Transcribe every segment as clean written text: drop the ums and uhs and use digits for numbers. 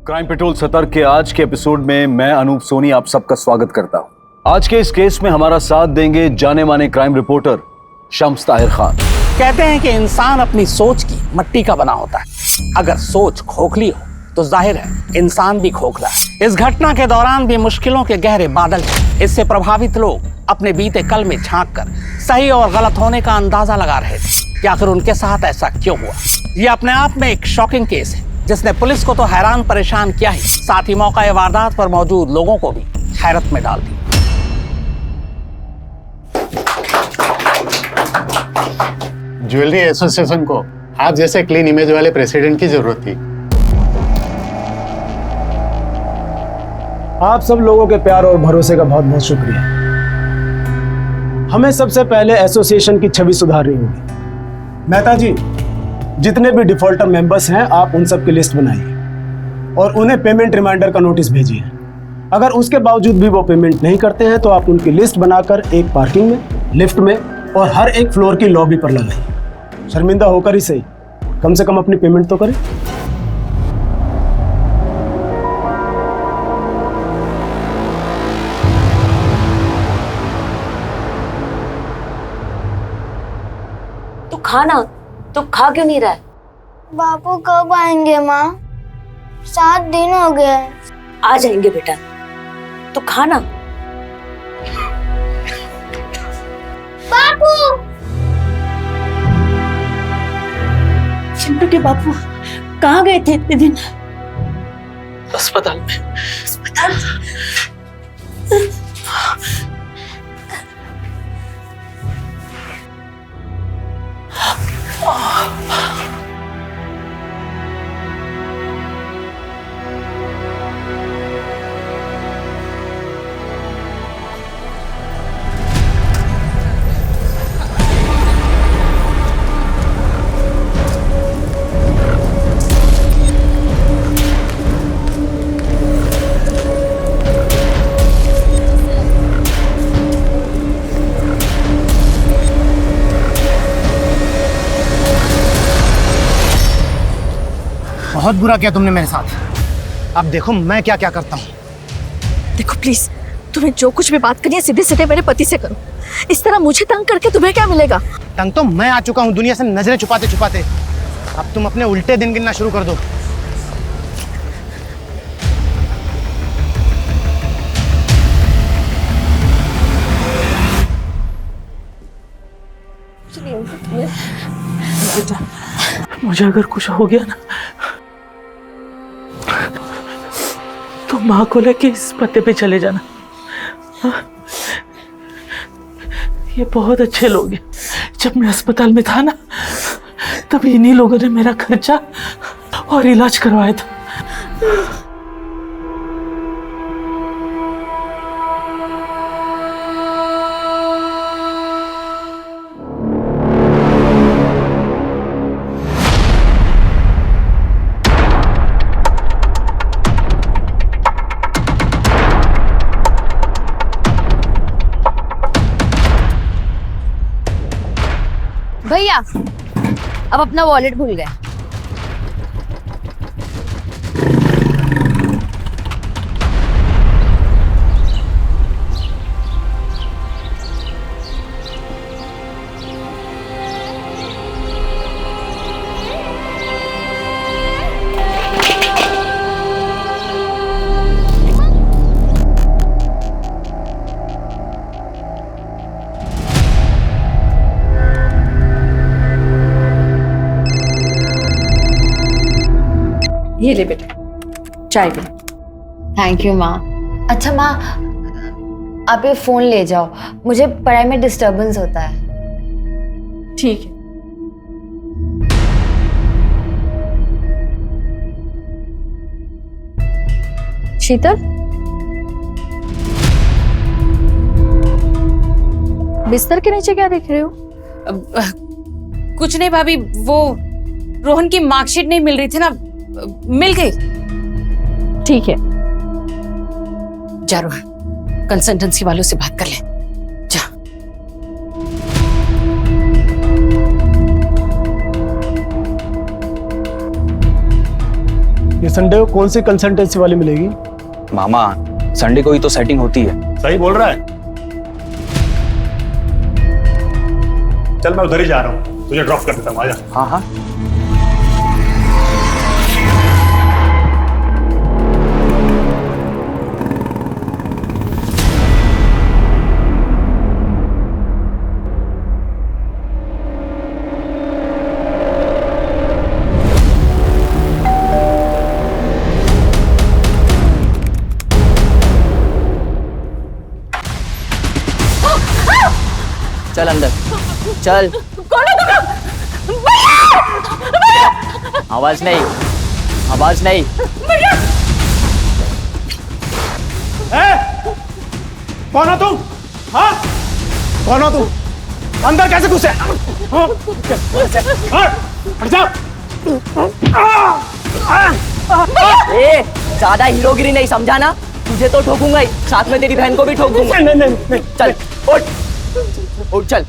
Crime petrol सतर्क के आज के एपिसोड में मैं अनूप सोनी आप सबका स्वागत करता हूं। आज के इस केस में हमारा साथ देंगे जाने माने क्राइम रिपोर्टर शम्स ताहिर खान। कहते हैं कि इंसान अपनी सोच की मट्टी का बना होता है। अगर सोच खोखली हो तो जाहिर है इंसान भी खोखला है। इस घटना के दौरान भी मुश्किलों के गहरे बादल थे। इससे प्रभावित लोग अपने बीते कल में झांक कर सही और गलत होने का अंदाजा लगा रहे थे कि आखिर उनके साथ ऐसा क्यों हुआ। ये अपने आप में एक शॉकिंग केस है जिसने पुलिस को तो हैरान परेशान किया ही, साथ ही मौका वारदात पर मौजूद लोगों को भी हैरत में डाल दी। ज्वेलरी एसोसिएशन को आप जैसे क्लीन इमेज वाले प्रेसिडेंट की जरूरत थी। आप सब लोगों के प्यार और भरोसे का बहुत बहुत शुक्रिया। हमें सबसे पहले एसोसिएशन की छवि सुधारनी होगी। मेहता जी, जितने भी डिफॉल्टर मेंबर्स हैं आप उन सब की लिस्ट बनाइए और उन्हें पेमेंट रिमाइंडर का नोटिस भेजिए। अगर उसके बावजूद भी वो पेमेंट नहीं करते हैं तो आप उनकी लिस्ट बनाकर एक पार्किंग में, लिफ्ट में और हर एक फ्लोर की लॉबी पर लगाइए। शर्मिंदा होकर ही सही, कम से कम अपनी पेमेंट तो करें। खाना तो खा क्यों नहीं रहा है? बापू कब आएंगे माँ? 7 दिन हो गए। आ जाएंगे बेटा, तो खाना। बापू! चिंटू के बापू कहाँ गए थे इतने दिन? अस्पताल में। अस्पताल? बहुत बुरा किया तुमने मेरे साथ। अब देखो मैं क्या क्या करता हूँ। देखो प्लीज, तुम्हें जो कुछ भी बात करनी है सीधे सीधे मेरे पति से करो। इस तरह मुझे तंग करके तुम्हें क्या मिलेगा? तंग तो मैं आ चुका हूँ दुनिया से नजरें छुपाते छुपाते। अब तुम अपने उल्टे दिन गिनना शुरू कर दो। मुझे अगर कुछ हो गया ना तो माँ को लेके इस पते पे चले जाना। ये बहुत अच्छे लोग हैं। जब मैं अस्पताल में था ना तब इन्हीं लोगों ने मेरा खर्चा और इलाज करवाया था। भैया, अब अपना वॉलेट भूल गए। ये ले बेटा, चाय पी। थैंक यू माँ। अच्छा माँ, आप ये फोन ले जाओ, मुझे पढ़ाई में डिस्टरबेंस होता है। ठीक है। शीतल, बिस्तर के नीचे क्या देख रहे हो? कुछ नहीं भाभी, वो रोहन की मार्कशीट नहीं मिल रही थी ना, मिल गई। ठीक है, जा रोहन, कंसल्टेंसी वालों से बात कर ले। जा। ये संडे को कौन सी कंसल्टेंसी वाली मिलेगी? मामा संडे को ही तो सेटिंग होती है। सही बोल रहा है। चल मैं उधर ही जा रहा हूँ, तुझे ड्रॉप कर देता हूँ, आजा। हाँ हाँ। चल अंदर चल। कौन है तुम लोग? आवाज नहीं, आवाज नहीं। कौन हो तुम? हाँ? कौन हो तुम? अंदर कैसे घुसे? हाँ? हाँ? हट जाओ। ए, ज्यादा हीरोगिरी नहीं, समझा ना? तुझे तो ठोकूंगा ही, साथ में तेरी बहन को भी ठोक दूंगा। नहीं। चल उठ, उठ चल।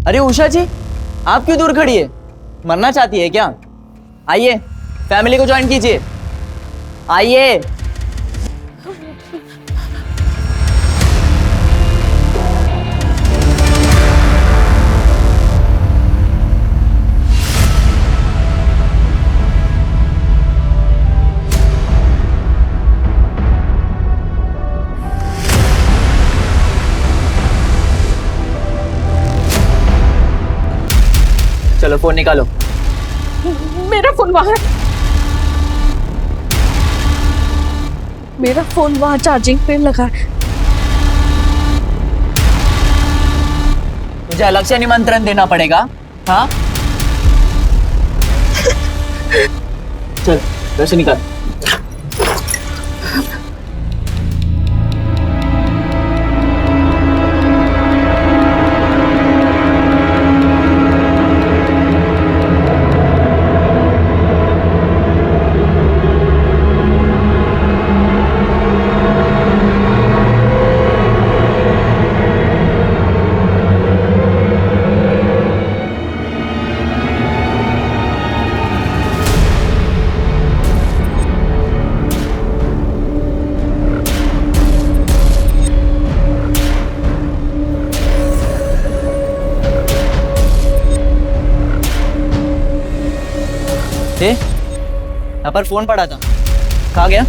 अरे उषा जी, आप क्यों दूर खड़ी है? मरना चाहती है क्या? आइए, फैमिली को ज्वाइन कीजिए। आइए। चलो फोन निकालो। मेरा फोन वहां है। मेरा फोन वहां चार्जिंग पे लगा है। मुझे अलग से निमंत्रण देना पड़ेगा? हाँ चल वैसे निकाल। यहाँ पर फोन पड़ा था, कहाँ गया?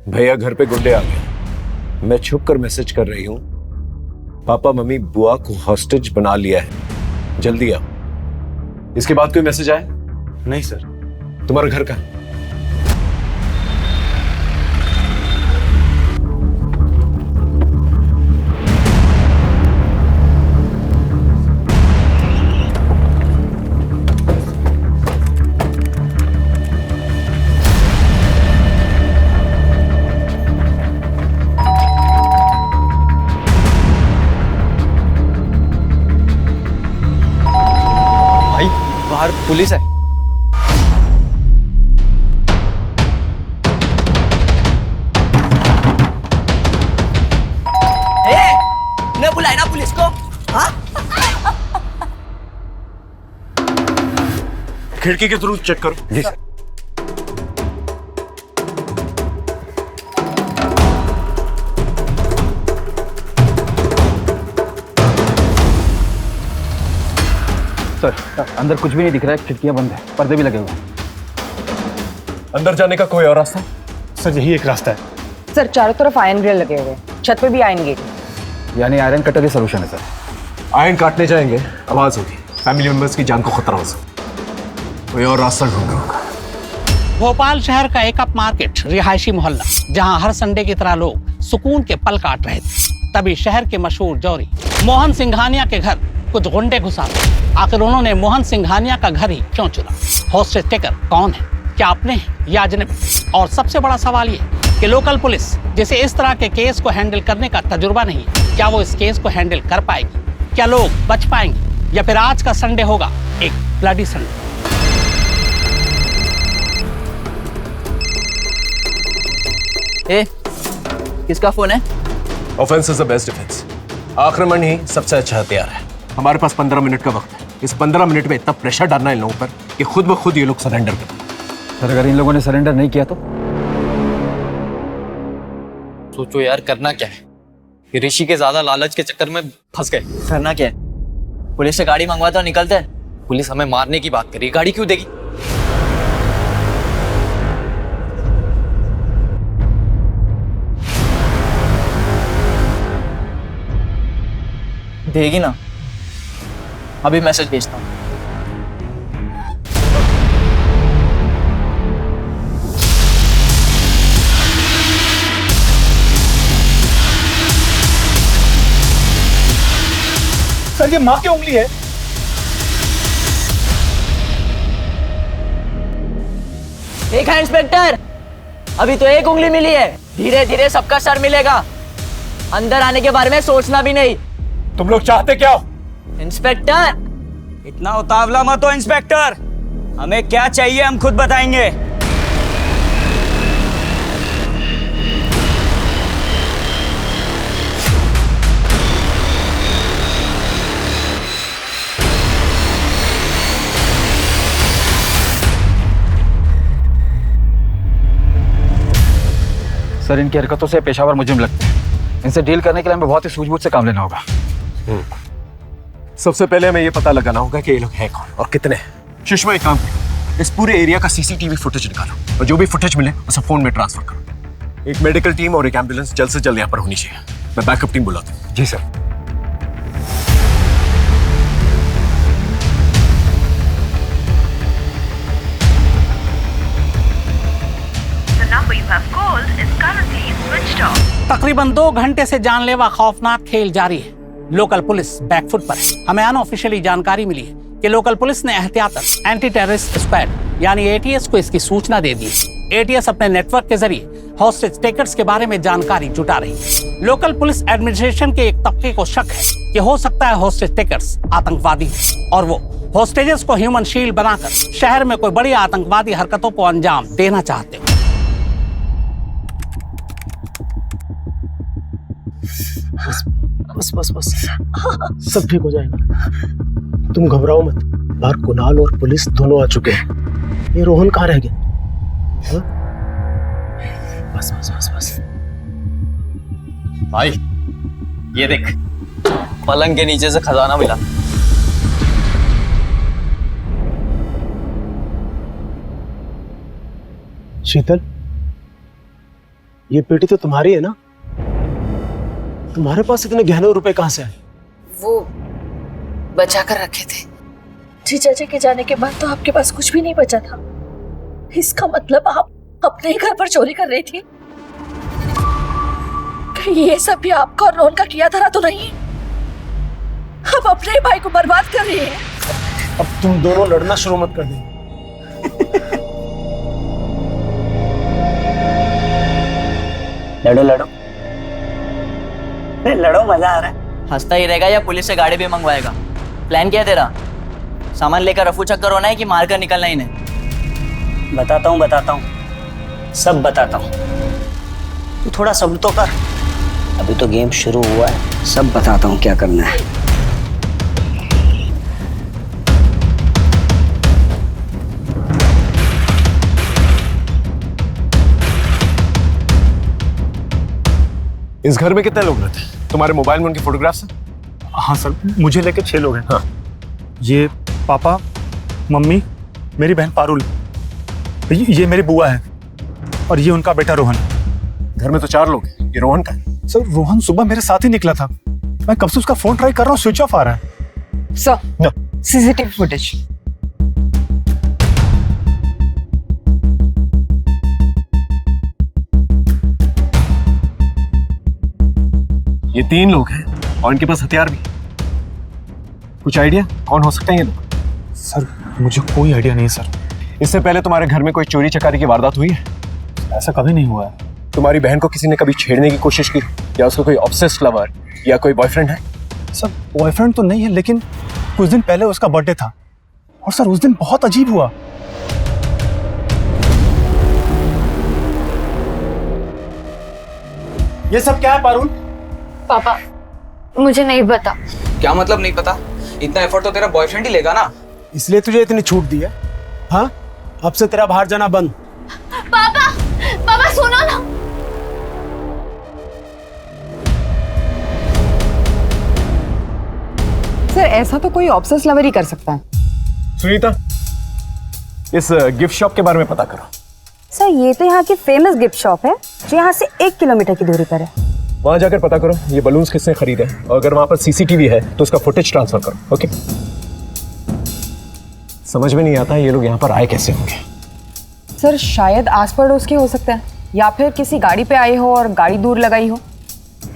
भैया घर पे गुंडे आ गए। मैं छुप कर मैसेज कर रही हूँ, पापा मम्मी बुआ को हॉस्टेज बना लिया है, जल्दी आओ। इसके बाद कोई मैसेज आया? नहीं सर। तुम्हारा घर कहाँ? बाहर पुलिस है। ने बुलाया ना पुलिस को? हाँ? खिड़की के थ्रू चेक करो। जी सर। सर अंदर कुछ भी नहीं दिख रहा है, खिड़कियां बंद है, पर्दे भी लगे हुए हैं। अंदर जाने का कोई और रास्ता? सर यही एक रास्ता है। सर चारों तरफ आयरन ग्रिल लगे हुए, छत पे भी आयरन गेट। यानी आयरन कटर ही सोल्यूशन है सर। आयरन काटने जाएंगे, आवाज होगी, फैमिली मेंबर्स की जान को खतरा हो सकता। कोई और रास्ता ढूंढ होगा। भोपाल शहर का एक अप मार्केट रिहायशी मोहल्ला, जहां हर संडे की तरह लोग सुकून के पल काट रहे थे, तभी शहर के मशहूर जौहरी मोहन सिंघानिया के घर कुछ गुंडे घुस आते। आखिर उन्होंने मोहन सिंघानिया का घर ही क्यों चुना? हॉस्टेज टेकर कौन है? क्या अपने हैं या अजनबी? और सबसे बड़ा सवाल ये कि लोकल पुलिस जिसे इस तरह के केस को हैंडल करने का तजुर्बा नहीं है, क्या वो इस केस को हैंडल कर पाएगी? क्या लोग बच पाएंगे या फिर आज का संडे होगा एक ब्लडी संडे? ए, किसका फोन है? Offence is the best defence. आक्रमण ही सबसे अच्छा हथियार है। हमारे पास 15 मिनट का वक्त है। इस 15 मिनट में इतना प्रेशर डालना इन लोगों पर कि खुद ब खुद ये लोग सरेंडर कर दें। सर अगर इन लोगों ने सरेंडर नहीं किया तो? सोचो यार, करना क्या है? ये ऋषि के ज्यादा लालच के चक्कर में फंस गए। करना क्या है? पुलिस से गाड़ी मंगवाता और निकलते हैं। पुलिस हमें मारने की बात करी, गाड़ी क्यों देगी? देगी ना। अभी मैसेज भेजता हूँ। सर ये माँ की उंगली है। एक है इंस्पेक्टर, अभी तो एक उंगली मिली है, धीरे धीरे सबका सर मिलेगा। अंदर आने के बारे में सोचना भी नहीं। तुम लोग चाहते क्या हो? इंस्पेक्टर, इतना उतावला मत हो इंस्पेक्टर। हमें क्या चाहिए हम खुद बताएंगे। सर इनकी हरकतों से पेशावर मुजरिम लगते हैं। इनसे डील करने के लिए हमें बहुत ही सूझबूझ से काम लेना होगा। सबसे पहले हमें ये पता लगाना होगा कि ये लोग हैं कौन और कितने हैं। सुषमा एक काम करो, इस पूरे एरिया का सीसीटीवी फुटेज निकालो और जो भी फुटेज मिले उसे फोन में ट्रांसफर करो। एक मेडिकल टीम और एक एम्बुलेंस जल्द से जल्द यहाँ पर होनी चाहिए। मैं बैकअप टीम बुलाता हूँ। जी सर। तकरीबन 2 घंटे से जानलेवा खौफनाक खेल जारी है। लोकल पुलिस बैकफुट पर है। हमें अनऑफिशियली जानकारी मिली है कि लोकल पुलिस ने एहतियातन एंटी टेररिस्ट स्क्वाड यानी एटीएस को इसकी सूचना दे दी। एटीएस अपने नेटवर्क के जरिए हॉस्टेज टेकर्स के बारे में जानकारी जुटा रही है। लोकल पुलिस एडमिनिस्ट्रेशन के एक तबके को शक है कि हो सकता है हॉस्टेज टेकर्स आतंकवादी हो और वो हॉस्टेजेस को ह्यूमन शील्ड बनाकर शहर में कोई बड़ी आतंकवादी हरकतों को अंजाम देना चाहते हो। बस बस बस सब ठीक हो जाएगा। तुम घबराओ मत। बाहर कुणाल और पुलिस दोनों आ चुके हैं। ये रोहन कहाँ रह गया? हाँ? बस बस बस बस। भाई ये देख, पलंग के नीचे से खजाना मिला। शीतल, ये पेटी तो तुम्हारी है ना? तुम्हारे पास इतने गहने रुपए कहाँ से आए? वो बचा कर रखे थे। जीजा जी के जाने के बाद तो आपके पास कुछ भी नहीं बचा था। इसका मतलब आप अपने ही घर पर चोरी कर रही थी? कहीं ये सब भी आपका और रोहन का किया धरा तो नहीं? अब अपने ही भाई को बर्बाद कर रही है। अब तुम दोनों लड़ना शुरू मत कर दें। लड़ो लड़ो लड़ो, मजा आ रहा है। हंसता ही रहेगा या पुलिस से गाड़ी भी मंगवाएगा? प्लान क्या है तेरा? सामान लेकर रफू चक्कर होना है कि मारकर निकलना ही नहीं? बताता हूँ, सब बताता हूँ। तू थोड़ा सब्र तो कर, अभी तो गेम शुरू हुआ है। सब बताता हूँ क्या करना है। इस घर में कितने लोग रहते हैं? तुम्हारे मोबाइल में उनके फोटोग्राफ्स हैं? हाँ सर, मुझे लेके 6 लोग हैं। हाँ। ये पापा, मम्मी, मेरी बहन पारुल, ये मेरी बुआ है और ये उनका बेटा रोहन। घर में तो 4 लोग हैं। ये रोहन का है? सर रोहन सुबह मेरे साथ ही निकला था। मैं कब से उसका फोन ट्राई कर रहा हूँ, स्विच ऑफ आ रहा है। Sir, CCTV footage. ये 3 लोग हैं और इनके पास हथियार भी। कुछ आइडिया कौन हो सकते हैं ये लोग? सर मुझे कोई आइडिया नहीं सर। इससे पहले तुम्हारे घर में कोई चोरी चकारी की वारदात हुई है? ऐसा कभी नहीं हुआ है। तुम्हारी बहन को किसी ने कभी छेड़ने की कोशिश की, या उसका कोई ऑब्सेस्ड लवर या कोई बॉयफ्रेंड है? सर बॉयफ्रेंड तो नहीं है, लेकिन कुछ दिन पहले उसका बर्थडे था और सर उस दिन बहुत अजीब हुआ। ये सब क्या है पारुल? पापा मुझे नहीं पता। क्या मतलब नहीं पता? इतना एफर्ट तो तेरा बॉयफ्रेंड ही लेगा ना। इसलिए तुझे इतनी छूट दी है? हाँ, अब से तेरा बाहर जाना बंद। पापा पापा सुनो ना। सर ऐसा तो कोई ऑब्सेस लवर ही कर सकता है। सुनीता, इस गिफ्ट शॉप के बारे में पता करो। सर ये तो यहाँ की फेमस गिफ्ट शॉप है जो यहाँ से 1 किलोमीटर की दूरी पर है। वहां जाकर पता करो ये बलून्स किसने खरीदे, और अगर वहां पर सीसीटीवी है तो उसका फुटेज ट्रांसफर करो। ओके? समझ में नहीं आता ये लोग यहाँ पर आए कैसे होंगे। सर शायद आस पड़ोस के हो सकते हैं या फिर किसी गाड़ी पे आए हो और गाड़ी दूर लगाई हो।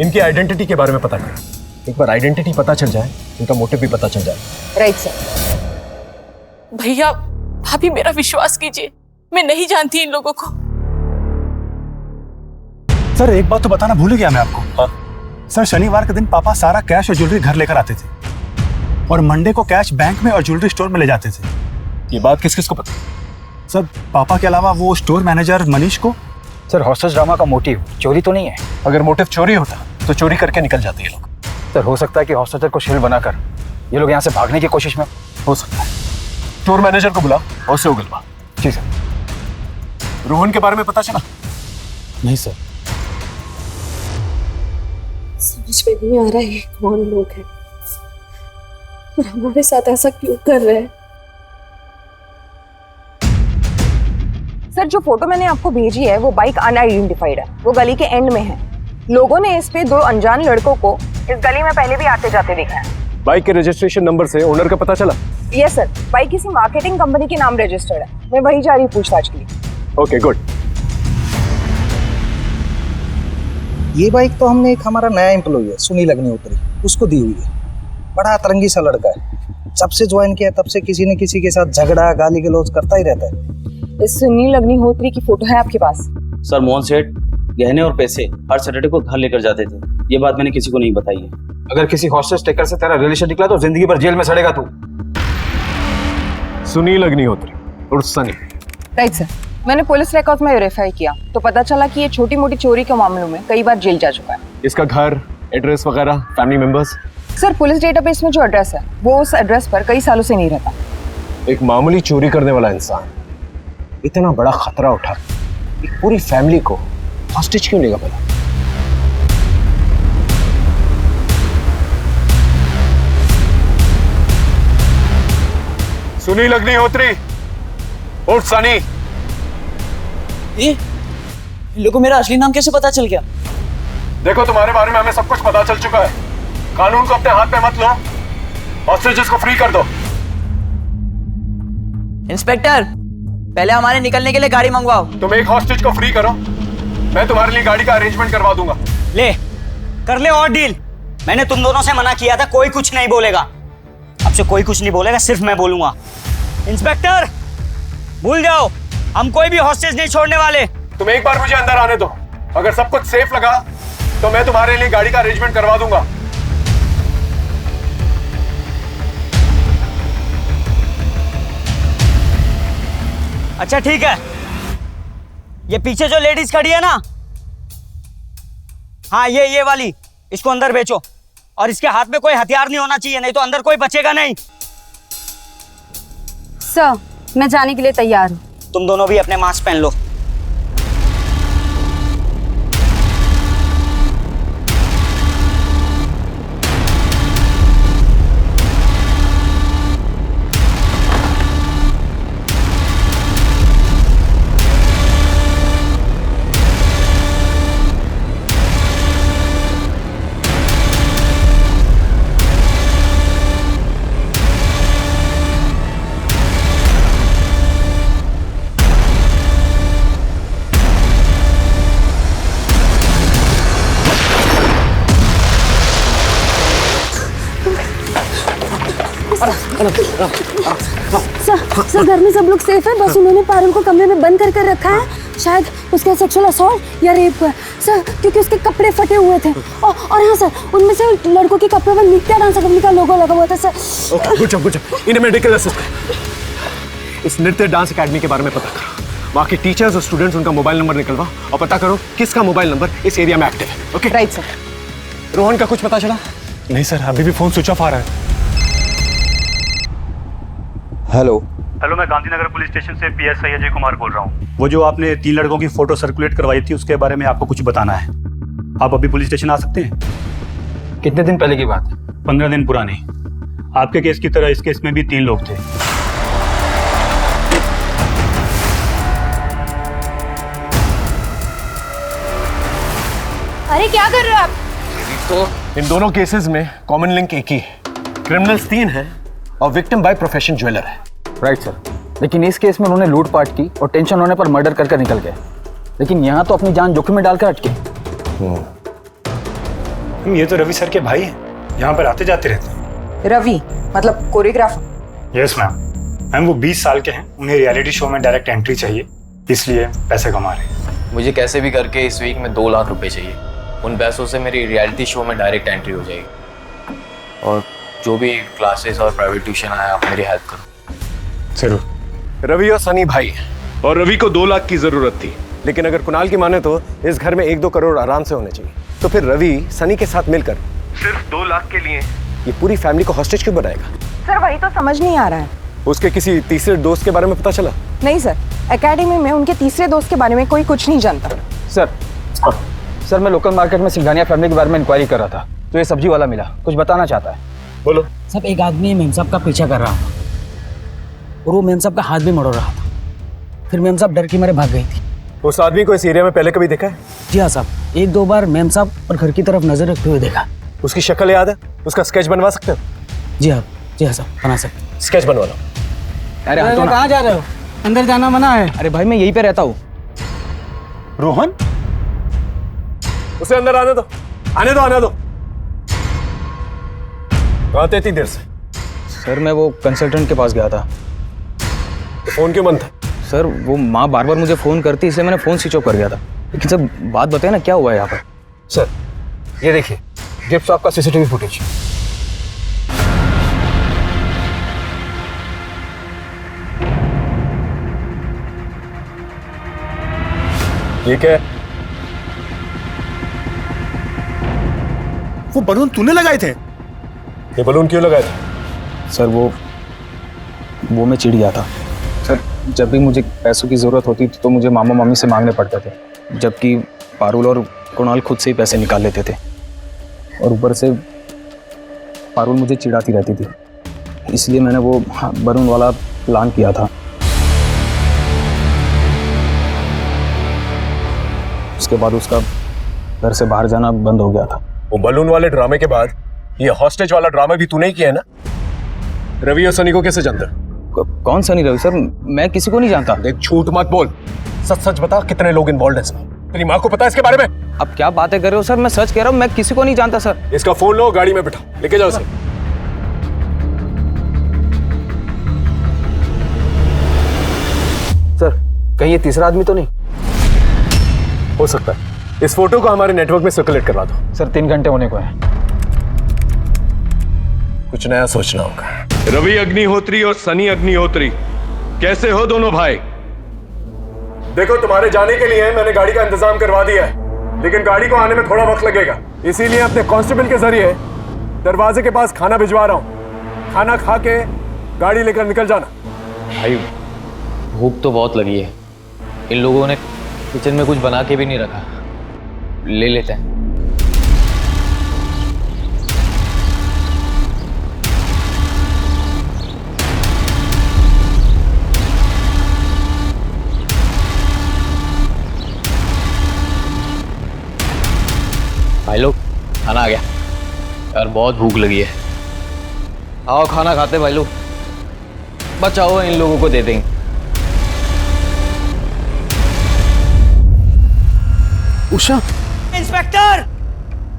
इनकी आइडेंटिटी के बारे में पता करो। एक बार आइडेंटिटी पता चल जाए, इनका मोटिव भी पता चल जाए। Right sir. भैया भाभी मेरा विश्वास कीजिए, मैं नहीं जानती इन लोगों को। सर एक बात तो बताना भूल गया मैं आपको। हाँ? सर शनिवार के दिन पापा सारा कैश और ज्वेलरी घर लेकर आते थे और मंडे को कैश बैंक में और ज्वेलरी स्टोर में ले जाते थे। ये बात किस किस को पता? सर पापा के अलावा वो स्टोर मैनेजर मनीष को। सर हॉस्टेज ड्रामा का मोटिव चोरी तो नहीं है? अगर मोटिव चोरी होता तो चोरी करके निकल जाते ये लोग। सर हो सकता है कि हॉस्टेजर को शील्ड बनाकर ये लोग यहाँ से भागने की कोशिश में। हो सकता है। स्टोर मैनेजर को बुलाओ और उससे उगलवा। ठीक है। रोहन के बारे में पता चला? नहीं सर। समझ में नहीं आ रहा है कौन लोग हैं और हमारे साथ ऐसा क्यों कर रहे हैं। सर जो फोटो मैंने आपको भेजी है वो बाइक अनआइडेंटिफाइड है, वो गली के एंड में है। लोगों ने इस पे 2 अनजान लड़कों को इस गली में पहले भी आते जाते देखा है। बाइक के रजिस्ट्रेशन नंबर से ओनर का पता चला? यस सर, बाइक किसी मार्केटिंग कंपनी के नाम रजिस्टर्ड है। मैं वही जा रही हूँ पूछताछ के लिए। Okay good. ये बाइक तो हमने एक हमारा नया एम्प्लॉय है सुनील अग्निहोत्री, उसको दी हुई है। बड़ा अतरंगी सा लड़का है, जब से ज्वाइन किया तब से किसी न किसी के साथ झगड़ा गाली गलौज करता ही रहता है। इस सुनील अग्निहोत्री की फोटो है आपके पास? सर मोहन सेठ गहने और पैसे हर सैटरडे को घर लेकर जाते थे, ये बात मैंने किसी को नहीं बताई है। अगर किसी हॉस्टेज टेकर से तेरा रिलेशन निकला तो जिंदगी भर जेल में सड़ेगा तू। सुनील अग्निहोत्री और सनी। राइट सर, मैंने पुलिस रिकॉर्ड में वेरीफाई किया तो पता चला कि ये छोटी मोटी चोरी के मामलों में कई बार जेल जा चुका है। इसका घर, एड्रेस वगैरह, family members? Sir police database में जो एड्रेस है वो उस एड्रेस पर कई सालों से नहीं रहता। एक मामूली चोरी करने वाला इंसान इतना बड़ा खतरा उठा एक पूरी फैमिली को हॉस्टेज क्यों लेगा भला? सुनील अग्निहोत्री और सनी। ये इन लोगों को मेरा असली नाम कैसे पता चल गया? देखो तुम्हारे बारे में हमें सब कुछ पता चल चुका है। कानून को अपने हाथ में मत लो, हॉस्टेजेस को फ्री कर दो। इंस्पेक्टर पहले हमारे निकलने के लिए गाड़ी मंगवाओ। तुम एक हॉस्टेज को फ्री करो, मैं तुम्हारे लिए गाड़ी का अरेंजमेंट करवा दूंगा। ले कर ले और डील। मैंने तुम दोनों से मना किया था, कोई कुछ नहीं बोलेगा। अब से कोई कुछ नहीं बोलेगा, सिर्फ मैं बोलूंगा। इंस्पेक्टर भूल जाओ, हम कोई भी हॉस्टेज नहीं छोड़ने वाले। तुम एक बार मुझे अंदर आने दो, अगर सब कुछ सेफ लगा तो मैं तुम्हारे लिए गाड़ी का अरेंजमेंट करवा दूंगा। अच्छा ठीक है, ये पीछे जो लेडीज खड़ी है ना, हाँ ये वाली, इसको अंदर बेचो और इसके हाथ में कोई हथियार नहीं होना चाहिए, नहीं तो अंदर कोई बचेगा नहीं। सर मैं जाने के लिए तैयार हूँ। तुम दोनों भी अपने मास्क पहन लो। सर घर में सब लोग सेफ है, बस उन्होंने पारुल को कमरे में बंद कर रखा है। शायद उसका सेक्सुअल असॉल्ट या रेप हुआ है सर, क्योंकि उसके कपड़े फटे हुए थे। और हाँ सर, उनमें से लड़कों के कपड़े पर नित्या डांस अकेडमी का लोगो लगा हुआ था सर। Good job. इन्हें मेडिकल असिस्टेंट इस नृत्य डांस अकेडमी के बारे में पता करो, वहाँ के टीचर्स और स्टूडेंट्स उनका मोबाइल नंबर निकलवाओ और पता करो किसका मोबाइल नंबर इस एरिया में एक्टिव है। Okay right sir. रोहन का कुछ पता चला? नहीं सर, अभी भी फोन स्विच ऑफ आ रहा है। हेलो हेलो, मैं गांधीनगर पुलिस स्टेशन से PSI अजय कुमार बोल रहा हूँ। वो जो आपने 3 लड़कों की फोटो सर्कुलेट करवाई थी, उसके बारे में आपको कुछ बताना है। आप अभी पुलिस स्टेशन आ सकते हैं? कितने दिन पहले की बात है? 15 दिन पुरानी। आपके केस की तरह इस केस में भी 3 लोग थे। अरे क्या कर रहे हो आप? तो इन दोनों केसेस में कॉमन लिंक एक ही है, क्रिमिनल्स 3 हैं और विक्टिम बाय प्रोफेशन ज्वेलर है। राइट सर, लेकिन इस केस में उन्होंने लूटपाट की और टेंशन होने पर मर्डर करके निकल गए, लेकिन यहाँ तो अपनी जान जोखिम में डालकर अटके। ये तो रवि सर के भाई हैं, यहाँ पर आते जाते रहते हैं। रवि मतलब कोरियोग्राफर? Yes ma'am. मैम वो 20 साल के हैं, उन्हें रियलिटी शो में डायरेक्ट एंट्री चाहिए, इसलिए पैसे कमा रहे हैं। मुझे कैसे भी करके इस वीक में 2 लाख रुपए चाहिए। उन पैसों से मेरी रियलिटी शो में डायरेक्ट एंट्री हो जाएगी, और जो भी क्लासेस और प्राइवेट ट्यूशन आया आप मेरी हेल्प करो। जरूर। रवि और सनी भाई हैं, और रवि को 2 लाख की जरूरत थी, लेकिन अगर कुणाल की माने तो इस घर में 1-2 करोड़ आराम से होने चाहिए। तो फिर रवि सनी के साथ मिलकर सिर्फ 2 लाख के लिए ये पूरी फैमिली को हॉस्टेज क्यों बनाएगा? सर वही तो समझ नहीं आ रहा है। उसके किसी तीसरे दोस्त के बारे में पता चला? नहीं सर, एकेडमी में उनके तीसरे दोस्त के बारे में कोई कुछ नहीं जानता। सर मैं लोकल मार्केट में सिंघानिया फैमिली के बारे में इंक्वायरी कर रहा था, तो ये सब्जी वाला मिला, कुछ बताना चाहता है। बोलो। सब एक आदमी मेम साहब का पीछा कर रहा था और वो मेम साहब का हाथ भी मरोड़ रहा था। फिर मेम साहब डर के मारे भाग गई थी। उस आदमी को इस एरिया में पहले कभी देखा है? जी हाँ साहब, 1-2 बार मेम साहब और घर की तरफ नजर रखते हुए देखा। उसकी शक्ल याद है? उसका स्केच बनवा सकते हो? जी हाँ साहब, बना सकते। स्केच बनवा लो। अरे कहाँ जा रहे हो? अंदर जाना मना है। अरे भाई मैं यहीं पे रहता हूँ। रोहन, उसे अंदर आने दो, आने दो। कहाँ थे इतनी देर से? सर मैं वो कंसल्टेंट के पास गया था। तो फोन क्यों बंद था? सर वो माँ बार बार मुझे फ़ोन करती, इसलिए मैंने फ़ोन स्विच ऑफ कर गया था। लेकिन सर बात बताए ना क्या हुआ है यहाँ पर? सर ये देखिए गिफ्ट शॉप का CCTV फुटेज। ये क्या है? वो बलून तूने लगाए थे? ये बलून क्यों लगाए थे? सर वो मैं चिढ़ गया था। सर जब भी मुझे पैसों की ज़रूरत होती थी तो मुझे मामा मामी से मांगने पड़ते थे, जबकि पारुल और कुणाल खुद से ही पैसे निकाल लेते थे, और ऊपर से पारुल मुझे चिढ़ाती रहती थी, इसलिए मैंने वो बलून वाला प्लान किया था। उसके बाद उसका घर से बाहर जाना बंद हो गया था। वो बलून वाले ड्रामे के बाद ये हॉस्टेज वाला ड्रामा भी तूने ही किया है ना? रवि और सनी को कैसे जानता? कौन सनी? रवि सर मैं किसी को नहीं जानता। देख झूठ मत बोल, सच बता कितने लोग इन्वॉल्व हैं इसमें? तेरी माँ को पता है इसके बारे में? अब क्या बातें कर रहे हो सर? मैं सच कह रहा हूँ, मैं किसी को नहीं जानता सर। इसका फोन लो, गाड़ी में बिठा, लेके जाओ सर। सर कहीं ये तीसरा आदमी तो नहीं हो सकता है? इस फोटो को हमारे नेटवर्क में सर्कुलेट करवा दो। सर 3 घंटे होने को है। कुछ नया सोचना होगा। रवि अग्निहोत्री और सनी अग्निहोत्री, कैसे हो दोनों भाई? देखो तुम्हारे जाने के लिए मैंने गाड़ी का इंतजाम करवा दिया है, लेकिन गाड़ी को आने में थोड़ा वक्त लगेगा, इसीलिए अपने कांस्टेबल के जरिए दरवाजे के पास खाना भिजवा रहा हूँ। खाना खा के गाड़ी लेकर निकल जाना। भाई भूख तो बहुत लगी है, इन लोगों ने किचन में कुछ बना के भी नहीं रखा, ले लेते हैं। भाई लोग खाना आ गया यार, बहुत भूख लगी है। आओ खाना खाते भाई लोग, बचाओ इन लोगों को दे देंगे। उषा, इंस्पेक्टर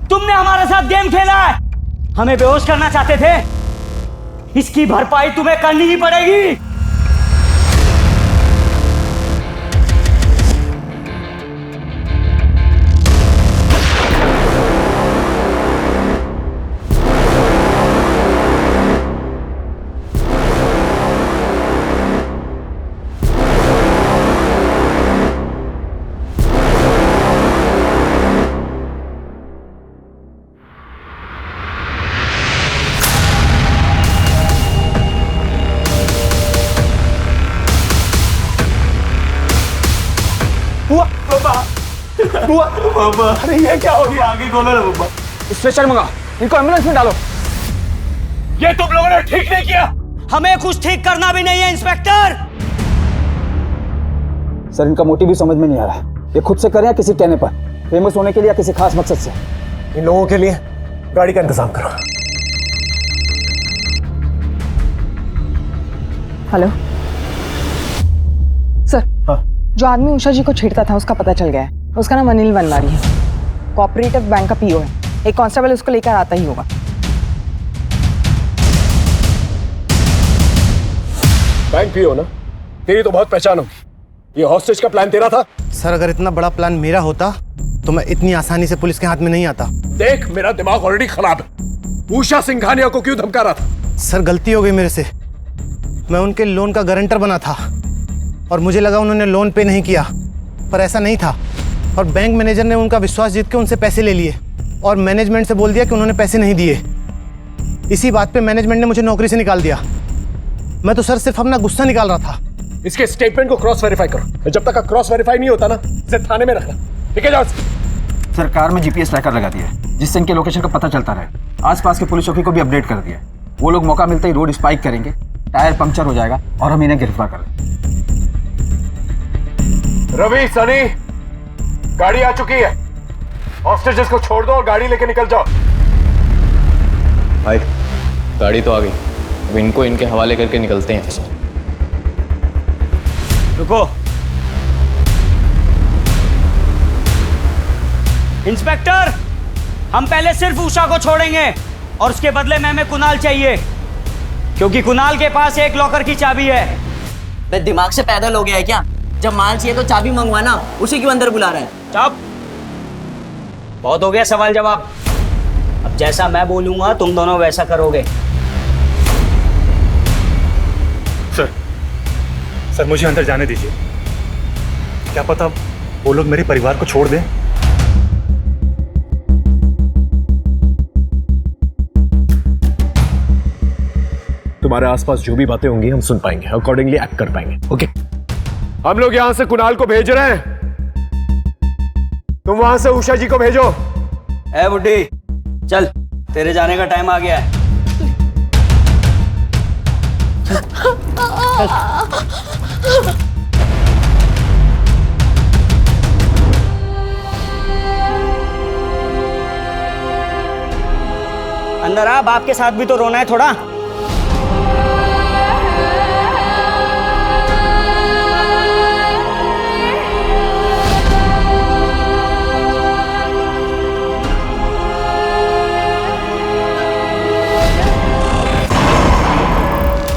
तुमने हमारे साथ गेम खेला है, हमें बेहोश करना चाहते थे, इसकी भरपाई तुम्हें करनी ही पड़ेगी। बुआ, अरे ये क्या हो गया? आगे खोलो ना बुआ। स्ट्रेचर मंगा, इनको एम्बुलेंस में डालो। ये तुम लोगों ने ठीक नहीं किया। हमें कुछ ठीक करना भी नहीं है इंस्पेक्टर। सर इनका मोटिव भी समझ में नहीं आ रहा। ये खुद से करें या किसी कहने पर, फेमस होने के लिए या किसी खास मकसद से। इन लोगों के लिए गाड़ी का इंतजाम करो। हेलो सर, जो आदमी उषा जी को छेड़ता था उसका पता चल गया है। उसका नाम अनिल वनवारी है, कोऑपरेटिव बैंक का पीओ है। एक कांस्टेबल उसको लेकर आता ही होगा। बैंक पीओ ना? तेरी तो बहुत पहचान होगी। ये हॉस्टेज का प्लान तेरा था? सर अगर इतना बड़ा प्लान मेरा होता तो मैं इतनी आसानी से पुलिस के हाथ में नहीं आता। देख मेरा दिमाग ऑलरेडी खराब है। उषा सिंघानिया को क्यों धमका रहा था? सर गलती हो गई मेरे से। मैं उनके लोन का गारंटर बना था और मुझे लगा उन्होंने लोन पे नहीं किया, पर ऐसा नहीं था। और बैंक मैनेजर ने उनका विश्वास जीत के उनसे पैसे ले लिए और मैनेजमेंट से बोल दिया कि उन्होंने पैसे नहीं दिए। इसी बात पे मैनेजमेंट ने मुझे नौकरी से निकाल दिया। मैं तो सर सिर्फ अपना गुस्सा निकाल रहा था। इसके स्टेटमेंट को क्रॉस वेरीफाई करो। जब तक क्रॉस वेरीफाई नहीं होता ना, इसे थाने में रखना। ठीक है जाओ। सरकार में जीपीएस ट्रैकर लगा दिया है जिससे इनके लोकेशन का पता चलता रहे। आसपास के पुलिस चौकी को भी अपडेट कर दिया है। वो लोग मौका मिलते ही रोड स्पाइक करेंगे, टायर पंक्चर हो जाएगा और हम इन्हें गिरफ्तार कर लेंगे। रवि, सनी, गाड़ी आ चुकी है। हॉस्टेजेस को छोड़ दो और गाड़ी लेके निकल जाओ। भाई गाड़ी तो आ गई, अब इनको इनके हवाले करके निकलते हैं। रुको। इंस्पेक्टर, हम पहले सिर्फ उषा को छोड़ेंगे और उसके बदले में हमें कुणाल चाहिए, क्योंकि कुणाल के पास एक लॉकर की चाबी है। दिमाग से पैदल हो गया है क्या? जब माल चाहिए तो चाबी मंगवाना, उसी क्यों अंदर बुला रहा है? चुप, बहुत हो गया सवाल जवाब। अब जैसा मैं बोलूंगा तुम दोनों वैसा करोगे। सर मुझे अंदर जाने दीजिए। क्या पता वो लोग मेरे परिवार को छोड़ दें। तुम्हारे आसपास जो भी बातें होंगी हम सुन पाएंगे, अकॉर्डिंगली एक्ट कर पाएंगे। ओके, हम लोग यहां से कुणाल को भेज रहे हैं, तुम वहां से उषा जी को भेजो। ए बुड्ढी, चल तेरे जाने का टाइम आ गया है। अंदर आ, बाप के साथ भी तो रोना है थोड़ा।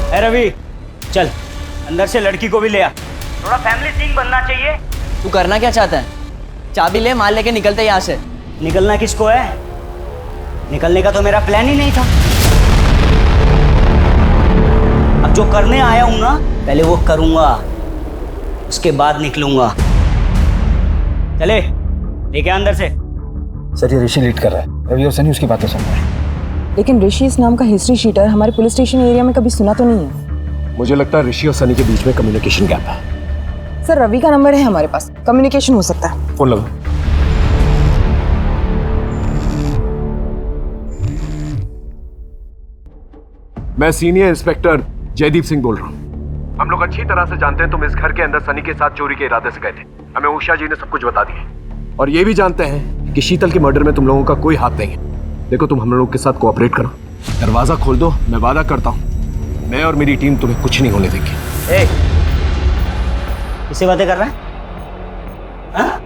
ए रवि, चल अंदर से लड़की को भी ले आ। थोड़ा फैमिली सीन बनना चाहिए। तू करना क्या चाहता है? चाबी ले, माल लेके निकलते यहाँ से। निकलना किसको है? निकलने का तो मेरा प्लान ही नहीं था। अब जो करने आया हूं ना, पहले वो करूंगा, उसके बाद निकलूंगा। चले, लेके अंदर से। सर ये ऋषि लीड कर रहा है, रवि और सनी उसकी बातें सुन रहे हैं। लेकिन ऋषि इस नाम का हिस्ट्री शीटर हमारे पुलिस स्टेशन एरिया में कभी सुना तो नहीं है। मुझे लगता है ऋषि और सनी के बीच में कम्युनिकेशन गैप है। सर रवि का नंबर है हमारे पास, कम्युनिकेशन हो सकता है। फोन लगाओ। मैं सीनियर इंस्पेक्टर जयदीप सिंह बोल रहा हूँ। हम लोग अच्छी तरह से जानते हैं तुम इस घर के अंदर सनी के साथ चोरी के इरादे से गए थे। हमें उषा जी ने सब कुछ बता दिया और ये भी जानते हैं कि शीतल के मर्डर में तुम लोगों का कोई हाथ नहीं है। देखो तुम हम लोगों के साथ कोऑपरेट करो, दरवाजा खोल दो, मैं वादा करता हूँ मैं और मेरी टीम तुम्हें कुछ नहीं होने देंगे। किससे बातें कर रहा है? हाँ?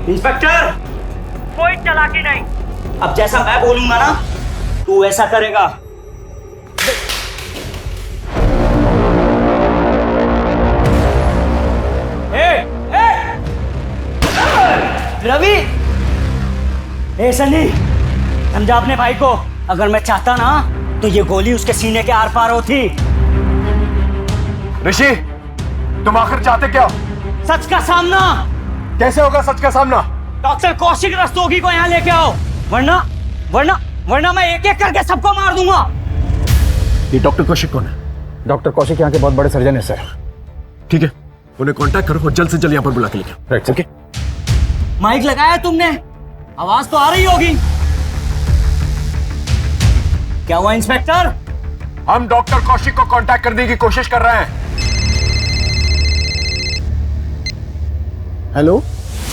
इंस्पेक्टर, कोई चालाकी नहीं। अब जैसा मैं बोलूंगा ना तू ऐसा करेगा। रवि, ए सनी, समझा अपने भाई को। अगर मैं चाहता ना तो ये गोली उसके सीने के आर पार होती। ऋषि, तुम आखिर चाहते क्या? सच का सामना। कैसे होगा सच का सामना? डॉक्टर कौशिक रस्तोगी को यहाँ लेके आओ, वरना वरना वरना मैं एक एक करके सबको मार दूंगा। ये डॉक्टर कौशिक कौन है? डॉक्टर कौशिक यहाँ के बहुत बड़े सर्जन है सर। ठीक है, उन्हें कांटेक्ट करो और जल्द से जल्द यहाँ पर बुला के लेके आओ। Right, okay. माइक लगाया तुमने? आवाज तो आ रही होगी। क्या हुआ इंस्पेक्टर? हम डॉक्टर कौशिक को कांटेक्ट करने की कोशिश कर रहे हैं। हेलो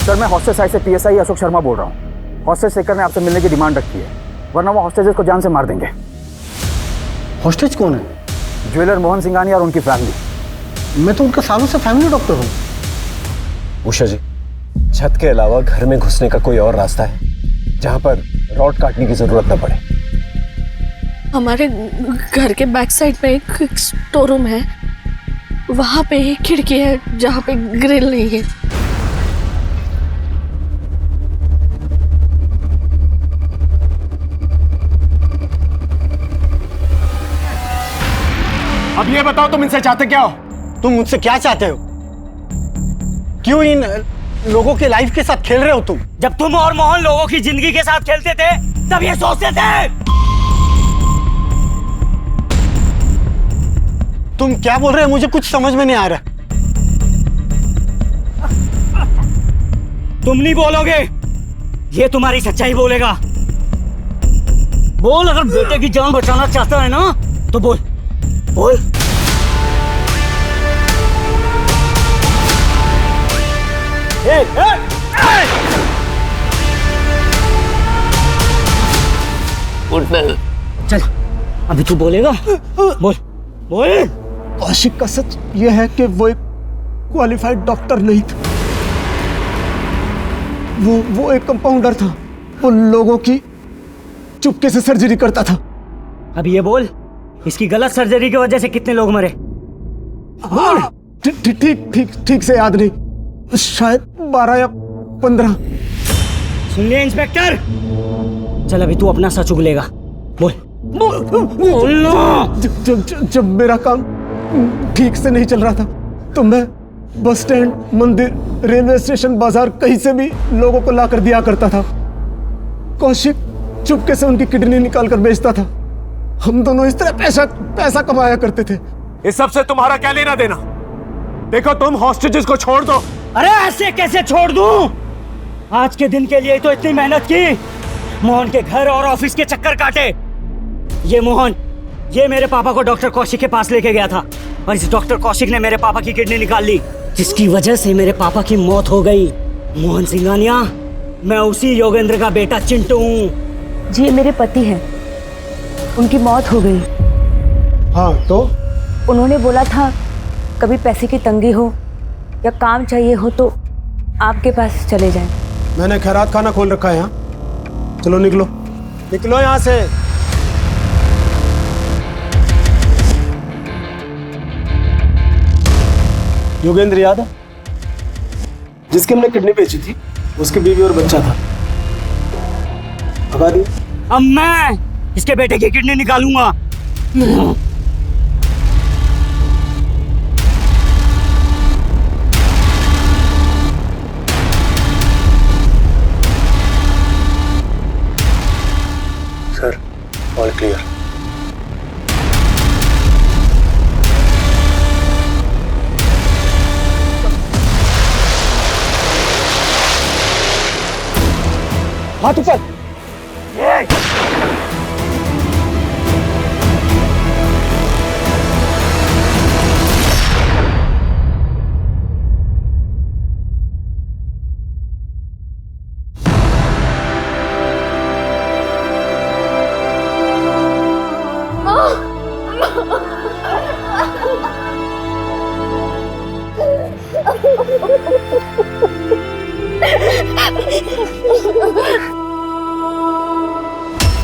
सर, मैं हॉस्टेज साइड से पीएसआई अशोक शर्मा बोल रहा हूँ। हॉस्टेज शेखर ने आपसे मिलने की डिमांड रखी है, वरना वो हॉस्टेजेस को जान से मार देंगे। हॉस्टेज कौन है? ज्वेलर मोहन सिंघानिया और उनकी फैमिली। मैं तो उनका सालों से फैमिली डॉक्टर हूँ। उषा जी, छत के अलावा घर में घुसने का कोई और रास्ता है जहां पर रॉड काटने की जरूरत न पड़े? हमारे घर के बैक साइड में एक स्टोर रूम है, वहां पे एक खिड़की है जहां पे ग्रिल नहीं है। अब ये बताओ तुम इनसे चाहते क्या हो? तुम मुझसे क्या चाहते हो? क्यों इन लोगों के लाइफ के साथ खेल रहे हो तुम? जब तुम और मोहन लोगों की जिंदगी के साथ खेलते थे तब ये सोचते थे। तुम क्या बोल रहे हो? मुझे कुछ समझ में नहीं आ रहा। तुम नहीं बोलोगे, ये तुम्हारी सच्चाई बोलेगा। बोल, अगर बेटे की जान बचाना चाहता है ना तो बोल बोल। चल, अभी तू बोलेगा। बोल बोल। कौशिक का सच ये है कि वो एक क्वालिफाइड डॉक्टर नहीं था। वो एक कंपाउंडर था। वो लोगों की चुपके से सर्जरी करता था। अब ये बोल, इसकी गलत सर्जरी की वजह से कितने लोग मरे? ठीक से याद नहीं, शायद 12 या 15। सुन लिया इंस्पेक्टर? चल अभी तू अपना सच उगलेगा। बोल जब मेरा काम ठीक से नहीं चल रहा था तो मैं बस स्टैंड, मंदिर, रेलवे स्टेशन, बाजार, कहीं से भी लोगों को लाकर दिया करता था। कौशिक चुपके से उनकी किडनी निकाल कर बेचता था। हम दोनों इस तरह पैसा कमाया करते थे। इस सब से तुम्हारा क्या लेना देना? देखो, तुम हॉस्टेजेस को छोड़ दो। अरे ऐसे कैसे छोड़ दूं? आज के दिन के लिए तो इतनी मेहनत की, मोहन के घर और ऑफिस के चक्कर काटे। ये मोहन, ये मेरे पापा को डॉक्टर कौशिक के पास लेके गया था और इस डॉक्टर कौशिक ने मेरे पापा की किडनी निकाल ली, जिसकी वजह से मेरे पापा की मौत हो गई। मोहन सिंघानिया, मैं उसी योगेंद्र का बेटा चिंटू हूँ। जी, मेरे पति हैं, उनकी मौत हो गई। हाँ तो? उन्होंने बोला था कभी पैसे की तंगी हो या काम चाहिए हो तो आपके पास चले जाएं। मैंने खैरात खाना खोल रखा है यहाँ। चलो निकलो निकलो यहाँ से। योगेंद्र याद है, जिसकी हमने किडनी बेची थी? उसकी बीवी और बच्चा था। भगा दी। अब मैं इसके बेटे की किडनी निकालूंगा। Sir, all clear. हाथ ऊपर। Oh,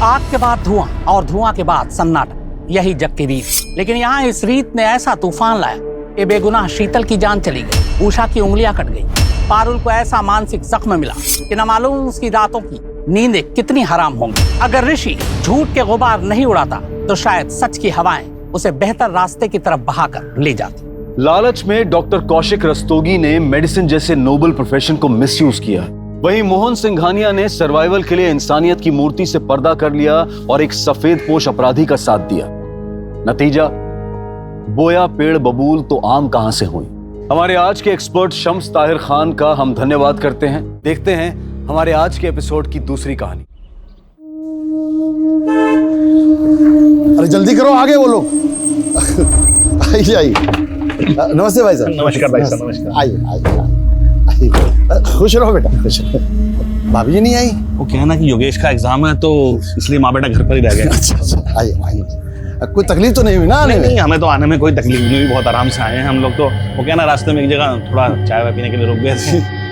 आग के बाद धुआं और धुआं के बाद सन्नाटा, यही जग की रीत। लेकिन यहाँ इस रीत ने ऐसा तूफान लाया कि बेगुनाह शीतल की जान चली गई, उषा की उंगलियां कट गई, पारुल को ऐसा मानसिक जख्म मिला कि न मालूम उसकी रातों की नींदें कितनी हराम होंगी। अगर ऋषि झूठ के गुबार नहीं उड़ाता तो शायद सच की हवाएं उसे बेहतर रास्ते की तरफ बहाकर ले जाती। लालच में डॉक्टर कौशिक रस्तोगी ने मेडिसिन जैसे नोबल प्रोफेशन को मिसयूज किया। वहीं मोहन सिंघानिया ने सर्वाइवल के लिए इंसानियत की मूर्ति से पर्दा कर लिया और एक सफेद पोश अपराधी का साथ दिया। नतीजा, बोया पेड़ बबूल तो आम कहां से हुई। हमारे आज के एक्सपर्ट शम्स ताहिर खान का हम धन्यवाद करते हैं। देखते हैं हमारे आज के एपिसोड की दूसरी कहानी। अरे जल्दी करो, आगे बोलो। आइए आइए। नमस्ते भाई साहब। नमस्कार भाई साहब, नमस्कार। आइए। खुश रहो बेटा, खुश रहो। भाभी जी नहीं आई? वो क्या ना कि योगेश का एग्जाम है तो इसलिए माँ बेटा घर पर ही रह गए। अच्छा, आइए आइए। कोई तकलीफ तो नहीं हुई ना आने में? नहीं, हमें तो आने में कोई तकलीफ नहीं हुई, बहुत आराम से आए हैं हम लोग। तो वो क्या ना, रास्ते में एक जगह थोड़ा चाय वाय पीने के लिए रुक गए थे।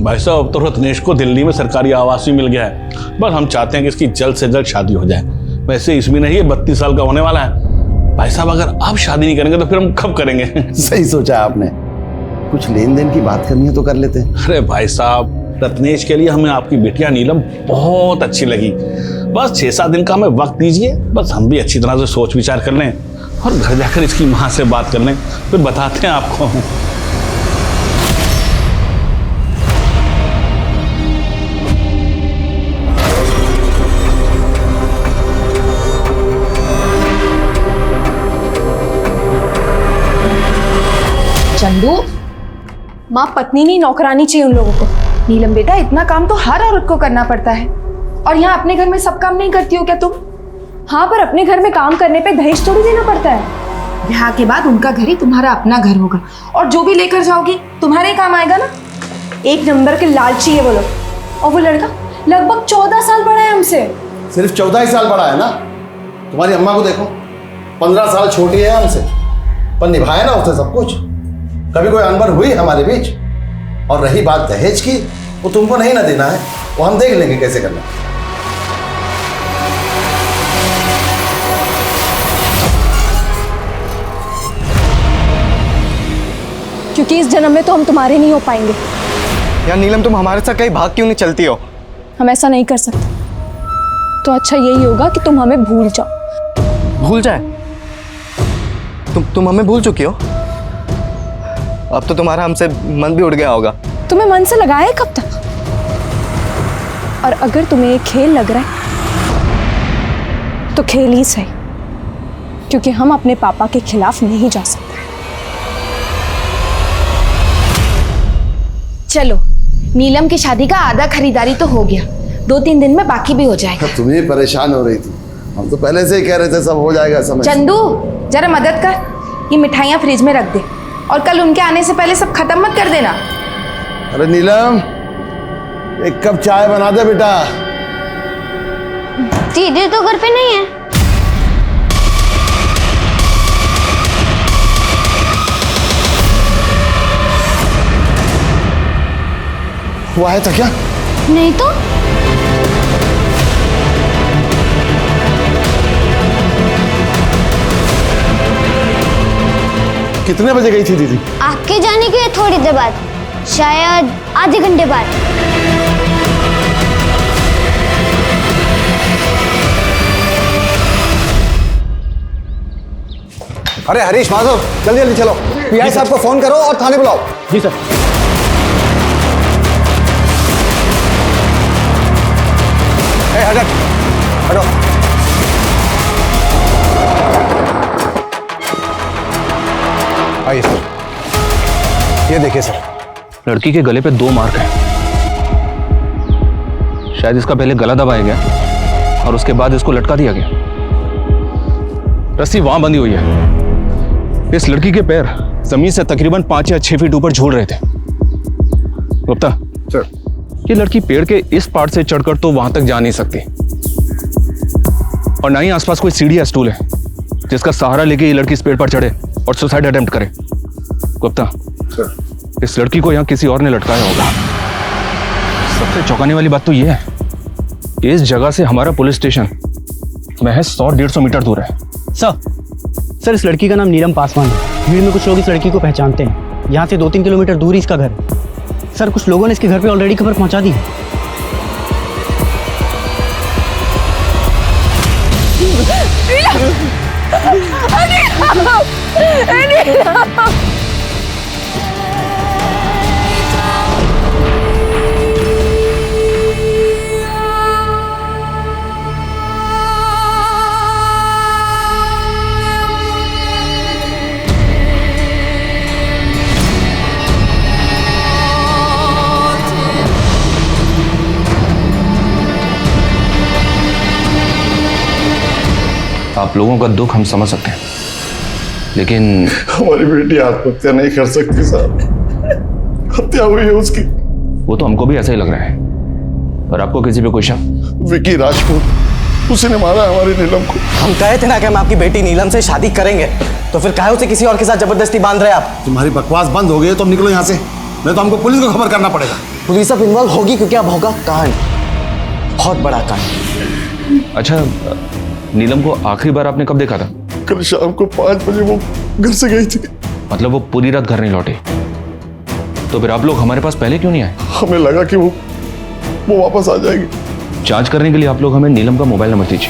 भाई साहब, अब तो रत्नेश को दिल्ली में सरकारी आवास भी मिल गया है। बस हम चाहते हैं कि इसकी जल्द से जल्द शादी हो जाए। वैसे इसमें नहीं, 32 साल का होने वाला है। भाई साहब, अगर आप शादी नहीं करेंगे तो फिर हम कब करेंगे? सही सोचा आपने। कुछ लेन देन की बात करनी है तो कर लेते हैं। अरे भाई साहब, रत्नेश के लिए हमें आपकी बिटिया नीलम बहुत अच्छी लगी। बस 6-7 दिन का हमें वक्त दीजिए। बस हम भी अच्छी तरह से सोच विचार कर लें और घर जाकर इसकी माँ से बात कर लें, फिर बताते हैं आपको। चंदू, माँ पत्नी नहीं नौकरानी चाहिए उन लोगों को। नीलम बेटा, इतना काम तो हर औरत को करना पड़ता है, और यहाँ अपने घर में सब काम नहीं करती हो क्या तुम? हाँ, पर अपने घर में काम करने पे दहेज थोड़ी देना पड़ता है। ब्याह के बाद उनका घर ही तुम्हारा अपना घर होगा, और जो भी लेकर जाओगी तुम्हारे ही काम आएगा ना। एक नंबर के लालची है वो लोग। और वो लड़का लगभग 14 साल बड़ा है हमसे। सिर्फ 14 ही साल बड़ा है ना? तुम्हारी अम्मा को देखो, 15 साल छोटी है हमसे, पर निभाया ना उसने सब कुछ। कभी कोई अनबन हुई हमारे बीच? और रही बात दहेज की, वो तुमको नहीं ना देना है, वो हम देख लेंगे कैसे करना। क्योंकि इस जन्म में तो हम तुम्हारे नहीं हो पाएंगे। यार नीलम, तुम हमारे साथ कहीं भाग क्यों नहीं चलती हो? हम ऐसा नहीं कर सकते। तो अच्छा यही होगा कि तुम हमें भूल जाओ। भूल जाए? तुम हमें भूल चुकी हो? अब तो तुम्हारा हमसे मन भी उड़ गया होगा। तुम्हें मन से लगाया है कब तक? और अगर तुम्हें ये खेल लग रहा है तो खेल ही सही, क्योंकि हम अपने पापा के खिलाफ नहीं जा सकते। चलो, नीलम की शादी का आधा खरीदारी तो हो गया, 2-3 दिन में बाकी भी हो जाएगा। तुम ही परेशान हो रही थी, हम तो पहले से ही कह रहे थे सब हो जाएगा समय। चंदू, जरा मदद कर, ये मिठाइयाँ फ्रिज में रख दे, और कल उनके आने से पहले सब खत्म मत कर देना। अरे नीलम, एक कप चाय बना दे बेटा। दीदी तो घर पे नहीं है। वो आया था क्या? नहीं तो। कितने बजे गई थी दीदी? आपके जाने के थोड़ी देर बाद, शायद आधे घंटे बाद। अरे हरीश, माधव, जल्दी जल्दी चलो, पीआई साहब को फोन करो और थाने बुलाओ। जी सर। हटो। आइए सर, ये देखिए सर। लड़की के गले पे 2 मार्क हैं। शायद इसका पहले गला दबाया गया और उसके बाद इसको लटका दिया गया। रस्सी वहां बंधी हुई है। इस लड़की के पैर जमीन से तकरीबन 5 या 6 फीट ऊपर झूल रहे थे। गुप्ता सर, ये लड़की पेड़ के इस पार्ट से चढ़कर तो वहां तक जा नहीं सकती, और ना ही आसपास कोई सीढ़ी या स्टूल है जिसका सहारा लेके ये लड़की इस पेड़ पर चढ़े। और सुसाइड अटेम्प्ट करे। गुप्ता, इस लड़की को यहाँ किसी और ने लटकाया होगा। सबसे चौंकाने वाली बात तो यह है कि इस जगह से हमारा पुलिस स्टेशन महज 100-150 मीटर दूर है। सर, इस लड़की का नाम नीलम पासवान है। भीड़ में कुछ लोग इस लड़की को पहचानते हैं। यहाँ से 2-3 किलोमीटर दूर ही इसका घर है। सर, कुछ लोगों ने इसके घर पे ऑलरेडी खबर पहुँचा दी है। आप लोगों का दुख हम समझ सकते हैं, लेकिन हमारी बेटी आत्महत्या नहीं कर सकती साहब, हत्या हुई है उसकी। वो तो हमको भी ऐसा ही लग रहा है, पर आपको किसी पे कोई शक? विकी राजपूत, उसी ने मारा हमारी नीलम को। हम कहे थे ना कि हम आपकी बेटी नीलम से शादी करेंगे, तो फिर काहे उसे किसी और के साथ जबरदस्ती बांध रहे आप? तुम्हारी बकवास बंद हो गई है तो अब निकलो यहाँ से, नहीं तो हमको पुलिस को खबर करना पड़ेगा। पुलिस अब इन्वॉल्व होगी क्योंकि अब होगा कांड, बहुत बड़ा कांड। अच्छा, नीलम को आखिरी बार आपने कब देखा था? कल शाम को 5 बजे वो घर से गई थी। मतलब वो पूरी रात घर नहीं लौटे? तो फिर आप लोग हमारे पास पहले क्यों नहीं आए? हमें लगा कि वो वापस आ जाएगी। जांच करने के लिए आप लोग हमें नीलम का मोबाइल नंबर दीजिए।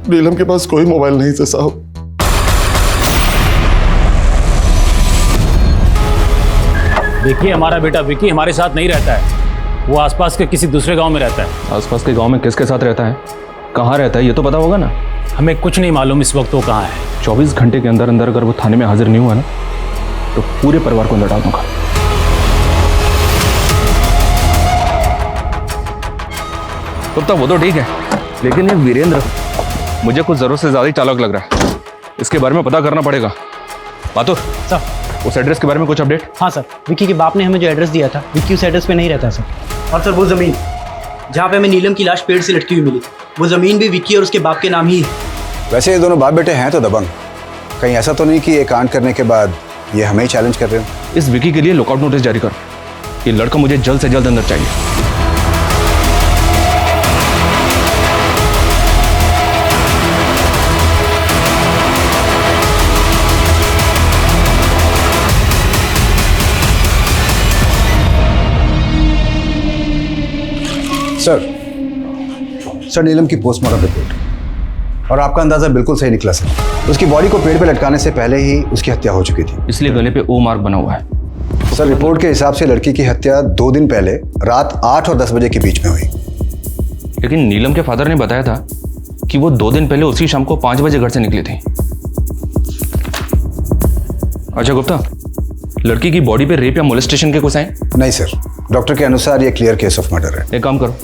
नीलम के पास कोई मोबाइल नहीं था साहब। देखिए, हमारा बेटा विकी हमारे साथ नहीं रहता है, वो आसपास के किसी दूसरे गांव में रहता है। आसपास के गांव में किसके साथ रहता है, कहाँ रहता है, ये तो पता होगा ना? हमें कुछ नहीं मालूम इस वक्त वो कहाँ है। 24 घंटे के अंदर अंदर अगर वो थाने में हाजिर नहीं हुआ ना, तो पूरे परिवार को अंदर डाल दूंगा। तो वो तो ठीक है, लेकिन ये वीरेंद्र मुझे कुछ जरूरत से ज्यादा ही चालाक लग रहा है। इसके बारे में पता करना पड़ेगा। बातुर सर, उस एड्रेस के बारे में कुछ अपडेट? हाँ सर, विक्की के बाप ने हमें जो एड्रेस दिया था, विक्की उस एड्रेस पे नहीं रहता सर। और सर, वो ज़मीन जहाँ पे हमें नीलम की लाश पेड़ से लटकी हुई मिली, वो ज़मीन भी विक्की और उसके बाप के नाम ही है। वैसे ये दोनों बाप बेटे हैं तो दबंग, कहीं ऐसा तो नहीं कि ये कांड करने के बाद ये हमें ही चैलेंज कर रहे हो? इस विकी के लिए लुकआउट नोटिस जारी कर। ये लड़का मुझे जल्द से जल्द अंदर चाहिए। सर, नीलम की पोस्टमार्टम रिपोर्ट, और आपका अंदाजा बिल्कुल सही निकला सर। उसकी बॉडी को पेड़ पे लटकाने से पहले ही उसकी हत्या हो चुकी थी, इसलिए गले पे ओ मार्क बना हुआ है। सर, रिपोर्ट के हिसाब से लड़की की हत्या 2 दिन पहले रात 8 और 10 बजे के बीच में हुई। लेकिन नीलम के फादर ने बताया था कि वो 2 दिन पहले उसी शाम को 5 बजे घर से निकली थी। अच्छा गुप्ता, लड़की की बॉडी पे रेप या मोलेस्टेशन के कुछ हैं? नहीं सर, डॉक्टर के अनुसार ये क्लियर केस ऑफ मर्डर है। एक काम करो,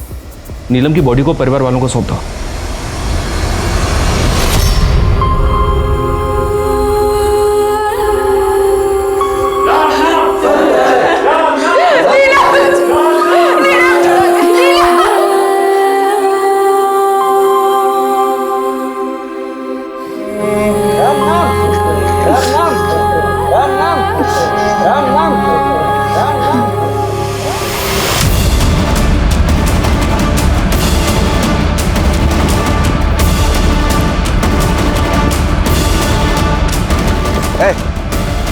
नीलम की बॉडी को परिवार वालों को सौंप दो।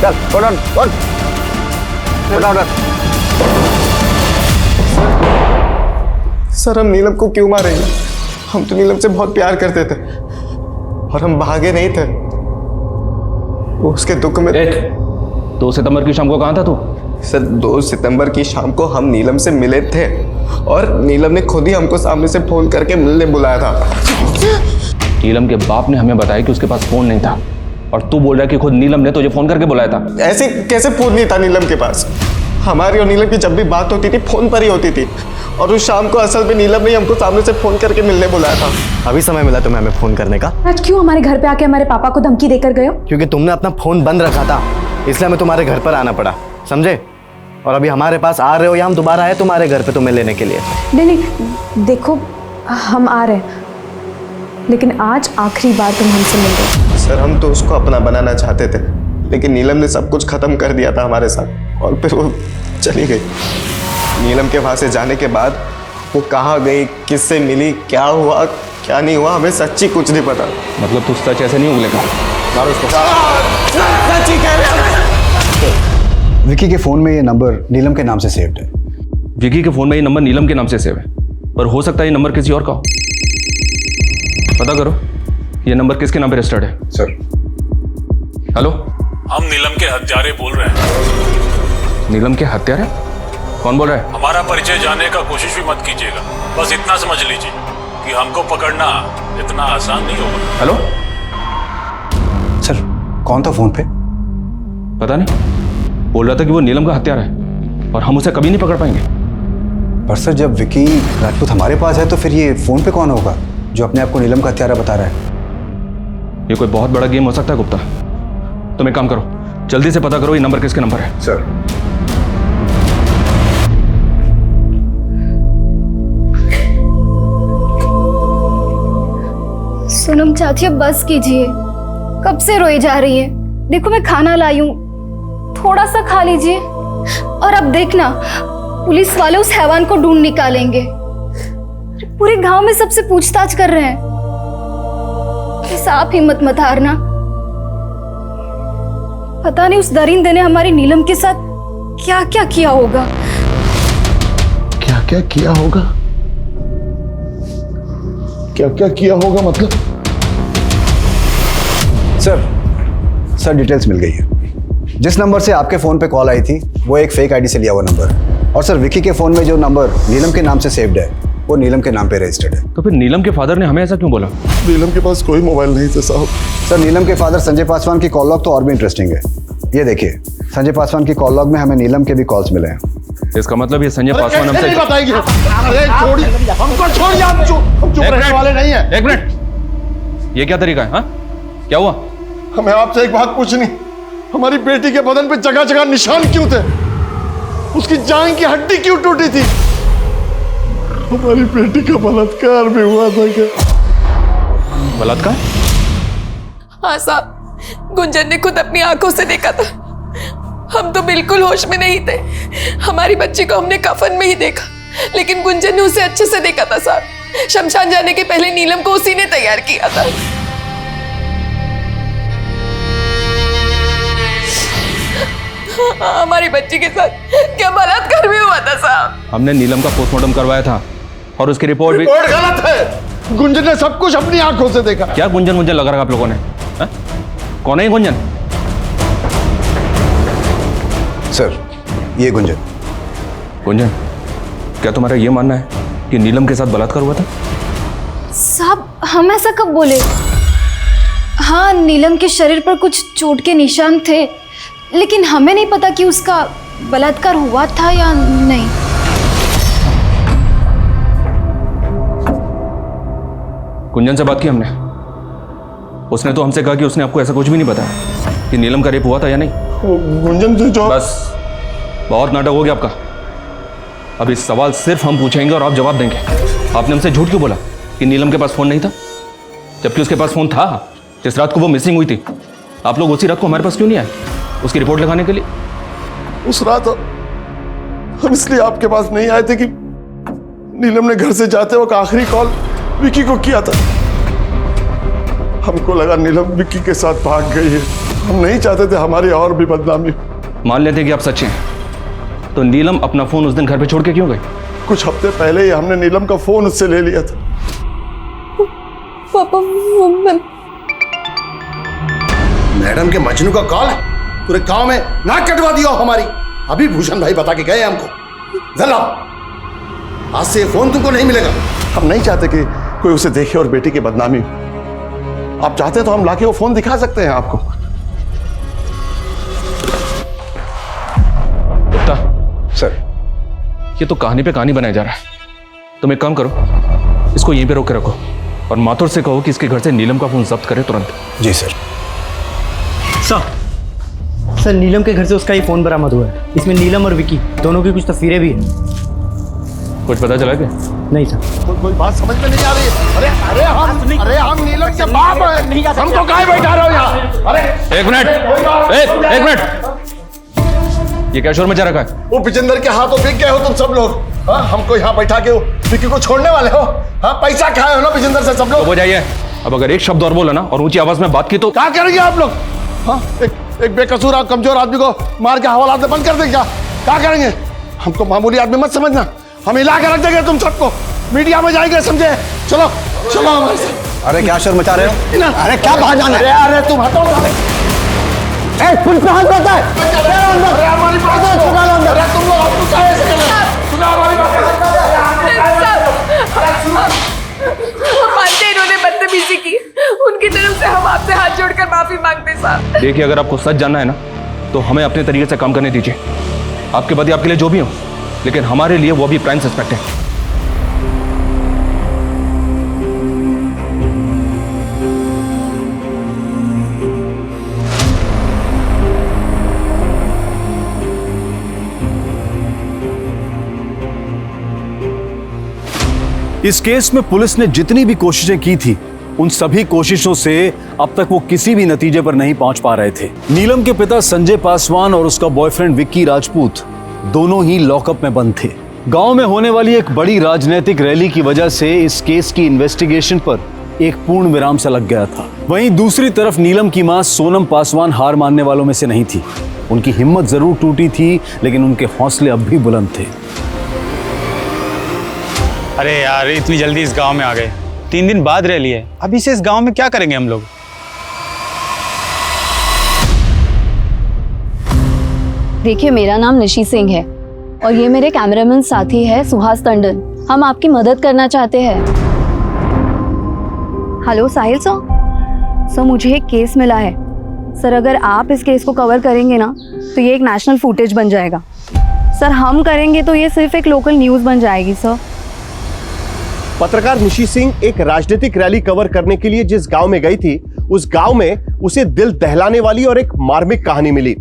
चल, hold on, hold. सर, हम नीलम को क्यों मारेंगे? हम तो नीलम से बहुत प्यार करते थे और हम भागे नहीं थे। वो उसके दुख में। 2 सितंबर की शाम को कहाँ था तू? सर, 2 सितंबर की शाम को हम नीलम से मिले थे और नीलम ने खुद ही हमको सामने से फोन करके मिलने बुलाया था। नीलम के बाप ने हमें बताया कि उसके पास फोन नहीं था, और तू बोल रहा है कि खुद नीलम ने तुझे फोन करके बुलाया था। ऐसे कैसे फोन नहीं था नीलम के पास? हमारी और नीलम की जब भी बात होती थी फोन पर ही होती थी, और उस शाम को असल में नीलम ने हमको सामने से फोन करके मिलने बुलाया था। अभी समय मिला तुम्हें हमें फोन करने का? आज क्यों हमारे घर पे आके हमारे पापा को धमकी देकर गए हो? क्योंकि तुमने अपना फोन बंद रखा था, इसलिए हमें तुम्हारे घर पर आना पड़ा, समझे? और अभी हमारे पास आ रहे हो या हम दोबारा आए तुम्हारे घर पे तुम्हें लेने के लिए? नहीं, देखो हम आ रहे हैं, लेकिन आज आखिरी बार तुम हमसे मिल रहे हो। सर हम तो उसको अपना बनाना चाहते थे, लेकिन नीलम ने सब कुछ खत्म कर दिया था हमारे साथ और फिर वो चली गई। नीलम के वहां से जाने के बाद वो कहाँ गई, किससे मिली, क्या हुआ क्या नहीं हुआ, हमें सच्ची कुछ नहीं पता। मतलब तू सच ऐसे नहीं उगलेगा? मारो उसको। सच्ची कह रहे। विकी के फोन में ये नंबर नीलम के नाम से सेव्ड है। विकी के फोन में ये नंबर नीलम के नाम से सेव है, पर हो सकता है ये नंबर किसी और का हो। पता करो ये नंबर किसके नाम पे रजिस्टर्ड है। सर। हेलो, हम नीलम के हत्यारे बोल रहे हैं। नीलम के हत्यारे? कौन बोल रहा है? हमारा परिचय जानने का कोशिश भी मत कीजिएगा, बस इतना समझ लीजिए कि हमको पकड़ना इतना आसान नहीं होगा। हेलो सर, कौन था फोन पे? पता नहीं, बोल रहा था कि वो नीलम का हत्यारा है और हम उसे कभी नहीं पकड़ पाएंगे। पर सर जब विकी राजपूत हमारे पास है तो फिर ये फोन पे कौन होगा जो अपने आप को नीलम का हत्यारा बता रहा है? ये कोई बहुत बड़ा गेम हो सकता है गुप्ता। तुम एक काम करो, जल्दी से पता करो ये नंबर किसके नंबर है। सर। सोनम चाची अब बस कीजिए, कब से रोई जा रही है। देखो मैं खाना लाई हूँ, थोड़ा सा खा लीजिए। और अब देखना पुलिस वाले उस हैवान को ढूंढ निकालेंगे। पूरे गांव में सबसे पूछताछ कर रहे हैं। बस आप हिम्मत मत हारना। पता नहीं उस दरिंदे ने हमारी नीलम के साथ क्या क्या किया होगा। क्या क्या किया होगा? क्या क्या किया होगा मतलब? सर डिटेल्स मिल गई है। जिस नंबर से आपके फोन पे कॉल आई थी वो एक फेक आईडी से लिया हुआ नंबर है। और सर विकी के फोन में जो नंबर नीलम के नाम से सेव्ड है वो नीलम के नाम पे रजिस्टर्ड है। तो फिर नीलम के फादर ने हमें ऐसा क्यों बोला? नीलम के पास कोई मोबाइल नहीं था साहब। सर नीलम के फादर संजय पासवान की कॉल लॉग तो और भी इंटरेस्टिंग है। ये देखिए, संजय पासवान की कॉल लॉग में हमें नीलम के भी कॉल्स मिले हैं। इसका मतलब ये संजय पासवान हमसे नहीं बताएगी। अरे छोड़िए, हमको छोड़िए, हम चुप रहने वाले नहीं हैं। एक मिनट, ये क्या तरीका है? हाँ क्या हुआ? हमें आपसे एक बात पूछनी, हमारी बेटी के बदन पे जगह जगह निशान क्यों थे? उसकी जान की हड्डी क्यों टूटी थी? हमारी बेटी का बलात्कार भी हुआ था क्या? बलात्कार? हाँ साहब, गुंजन ने खुद अपनी आंखों से देखा था। हम तो बिल्कुल होश में नहीं थे। हमारी बच्ची को हमने कफन में ही देखा, लेकिन गुंजन ने उसे अच्छे से देखा था साहब। शमशान जाने के पहले नीलम को उसी ने तैयार किया था। हमारी बच्ची के साथ क्या बलात्कार भी हुआ था साहब? हमने नीलम का पोस्टमार्टम करवाया था और उसकी रिपोर्ट भी गलत है। गुंजन ने सब कुछ अपनी आंखों से देखा। क्या गुंजन मुझे लगा रहा आप लोगों ने? हा? कौन है गुंजन? सर ये गुंजन। गुंजन, क्या तुम्हारा ये मानना है कि नीलम के साथ बलात्कार हुआ था? साहब हम ऐसा कब बोले? हाँ नीलम के शरीर पर कुछ चोट के निशान थे, लेकिन हमें नहीं पता कि उसका बलात्कार हुआ था या नहीं। गुंजन से बात की हमने, उसने तो हमसे कहा कि उसने आपको ऐसा कुछ भी नहीं बताया कि नीलम का रेप हुआ था या नहीं। गुंजन से जो बस बहुत नाटक हो गया आपका। अब इस सवाल सिर्फ हम पूछेंगे और आप जवाब देंगे। आपने हमसे झूठ क्यों बोला कि नीलम के पास फोन नहीं था, जबकि उसके पास फोन था? जिस रात को वो मिसिंग हुई थी, आप लोग उसी रात को हमारे पास क्यों नहीं आए उसकी रिपोर्ट लगाने के लिए? उस रात हम इसलिए आपके पास नहीं आए थे कि नीलम ने घर से जाते वक्त आखिरी कॉल विकी को किया था। हमको लगा नीलम विकी के साथ भाग गई है। हम नहीं चाहते थे हमारी और भी बदनामी। मान लेते कि आप सच्चे हैं, तो नीलम अपना फोन उस दिन घर पे छोड़ के क्यों गई? कुछ हफ्ते पहले ही हमने नीलम का फोन उससे ले लिया था। पापा मैडम के मजनू का कॉल है, पूरे गांव में नाक कटवा दिया हमारी। अभी भूषण भाई बता के गए हमको। जरा आज से फोन तुमको नहीं मिलेगा। हम नहीं चाहते कि कोई उसे देखे और बेटी की बदनामी हो। आप चाहते तो हम लाके वो फोन दिखा सकते हैं आपको। गुप्ता सर, ये तो कहानी पे कहानी बनाया जा रहा है। तुम एक काम करो, इसको यहीं पे रोक के रखो और माथुर से कहो कि इसके घर से नीलम का फोन जब्त करे तुरंत। जी सर। सर नीलम के घर से उसका ही फोन बरामद हुआ है। इसमें नीलम और विकी दोनों की कुछ तस्वीरें भी हैं। कुछ पता चला क्या? नहीं सर। कोई बात समझ में नहीं आ रही है। अरे हम नीलम के बाप हैं, हमको काहे बैठा रहे हो यहाँ? अरे एक मिनट, एक मिनट, ये क्या शोर मचा रखा है? वो विजेंद्र के हाथों बिक गए हो तुम सब लोग। हाँ, हमको यहाँ बैठा के विक्की को छोड़ने वाले हो? हाँ, पैसा खाए हो ना विजेंद्र से सब लोग। हो जाइए। अब अगर एक शब्द और बोला ना और ऊंची आवाज में बात की तो क्या करेंगे आप लोग? हाँ, एक बेकसूर और कमजोर आदमी को मार के हवालात में बंद कर देंगे क्या करेंगे? हमको मामूली आदमी मत समझना, हम हिला के रख देंगे तुम सबको, मीडिया में जाएंगे, समझे? चलो चलो हमारे साथ। अरे क्या शोर मचा रहे हो? अरे क्या बाहर जाना है? अरे तुम हटो। पुलिस पे हाथ करता है। अरे हमारी बात सुनो। अरे तुम लोग हमको काहे ऐसे कर रहे हो? सुनो हमारी बात। हम मानते हैं इन्होंने बदतमीजी की, उनकी तरफ से हम आपसे हाथ जोड़कर माफी मांगते साहब। देखिए, अगर आपको सच जानना है ना तो हमें अपने तरीके से काम करने दीजिए। आपके पति आपके लिए जो भी हो, लेकिन हमारे लिए वो भी प्राइम सस्पेक्ट है। इस केस में पुलिस ने जितनी भी कोशिशें की थी, उन सभी कोशिशों से अब तक वो किसी भी नतीजे पर नहीं पहुंच पा रहे थे। नीलम के पिता संजय पासवान और उसका बॉयफ्रेंड विक्की राजपूत दोनों ही लॉकअप में बंद थे। गांव में होने वाली एक बड़ी राजनीतिक रैली की वजह से इस केस की इन्वेस्टिगेशन पर एक पूर्ण विराम सा लग गया था। वहीं दूसरी तरफ नीलम की मां सोनम पासवान हार मानने वालों में से नहीं थी। उनकी हिम्मत जरूर टूटी थी, लेकिन उनके हौसले अब भी बुलंद थे। अरे यार, इतनी जल्दी इस गांव में आ गए, 3 दिन बाद रैली है, अभी से इस गांव में क्या करेंगे हम लोग? देखिए, मेरा नाम निशी सिंह है और ये मेरे कैमरामैन साथी है सुहास टंडन। हम आपकी मदद करना चाहते हैं। हेलो साहिल सर, मुझे एक केस मिला है सर। अगर आप इस केस को कवर करेंगे ना तो ये एक नेशनल फुटेज बन जाएगा सर। हम करेंगे तो ये सिर्फ एक लोकल न्यूज़ बन जाएगी सर। पत्रकार निशी सिंह एक राजनीतिक रैली कवर करने के लिए जिस गांव में गई थी, उस गांव में उसे दिल दहलाने वाली और एक मार्मिक कहानी मिली,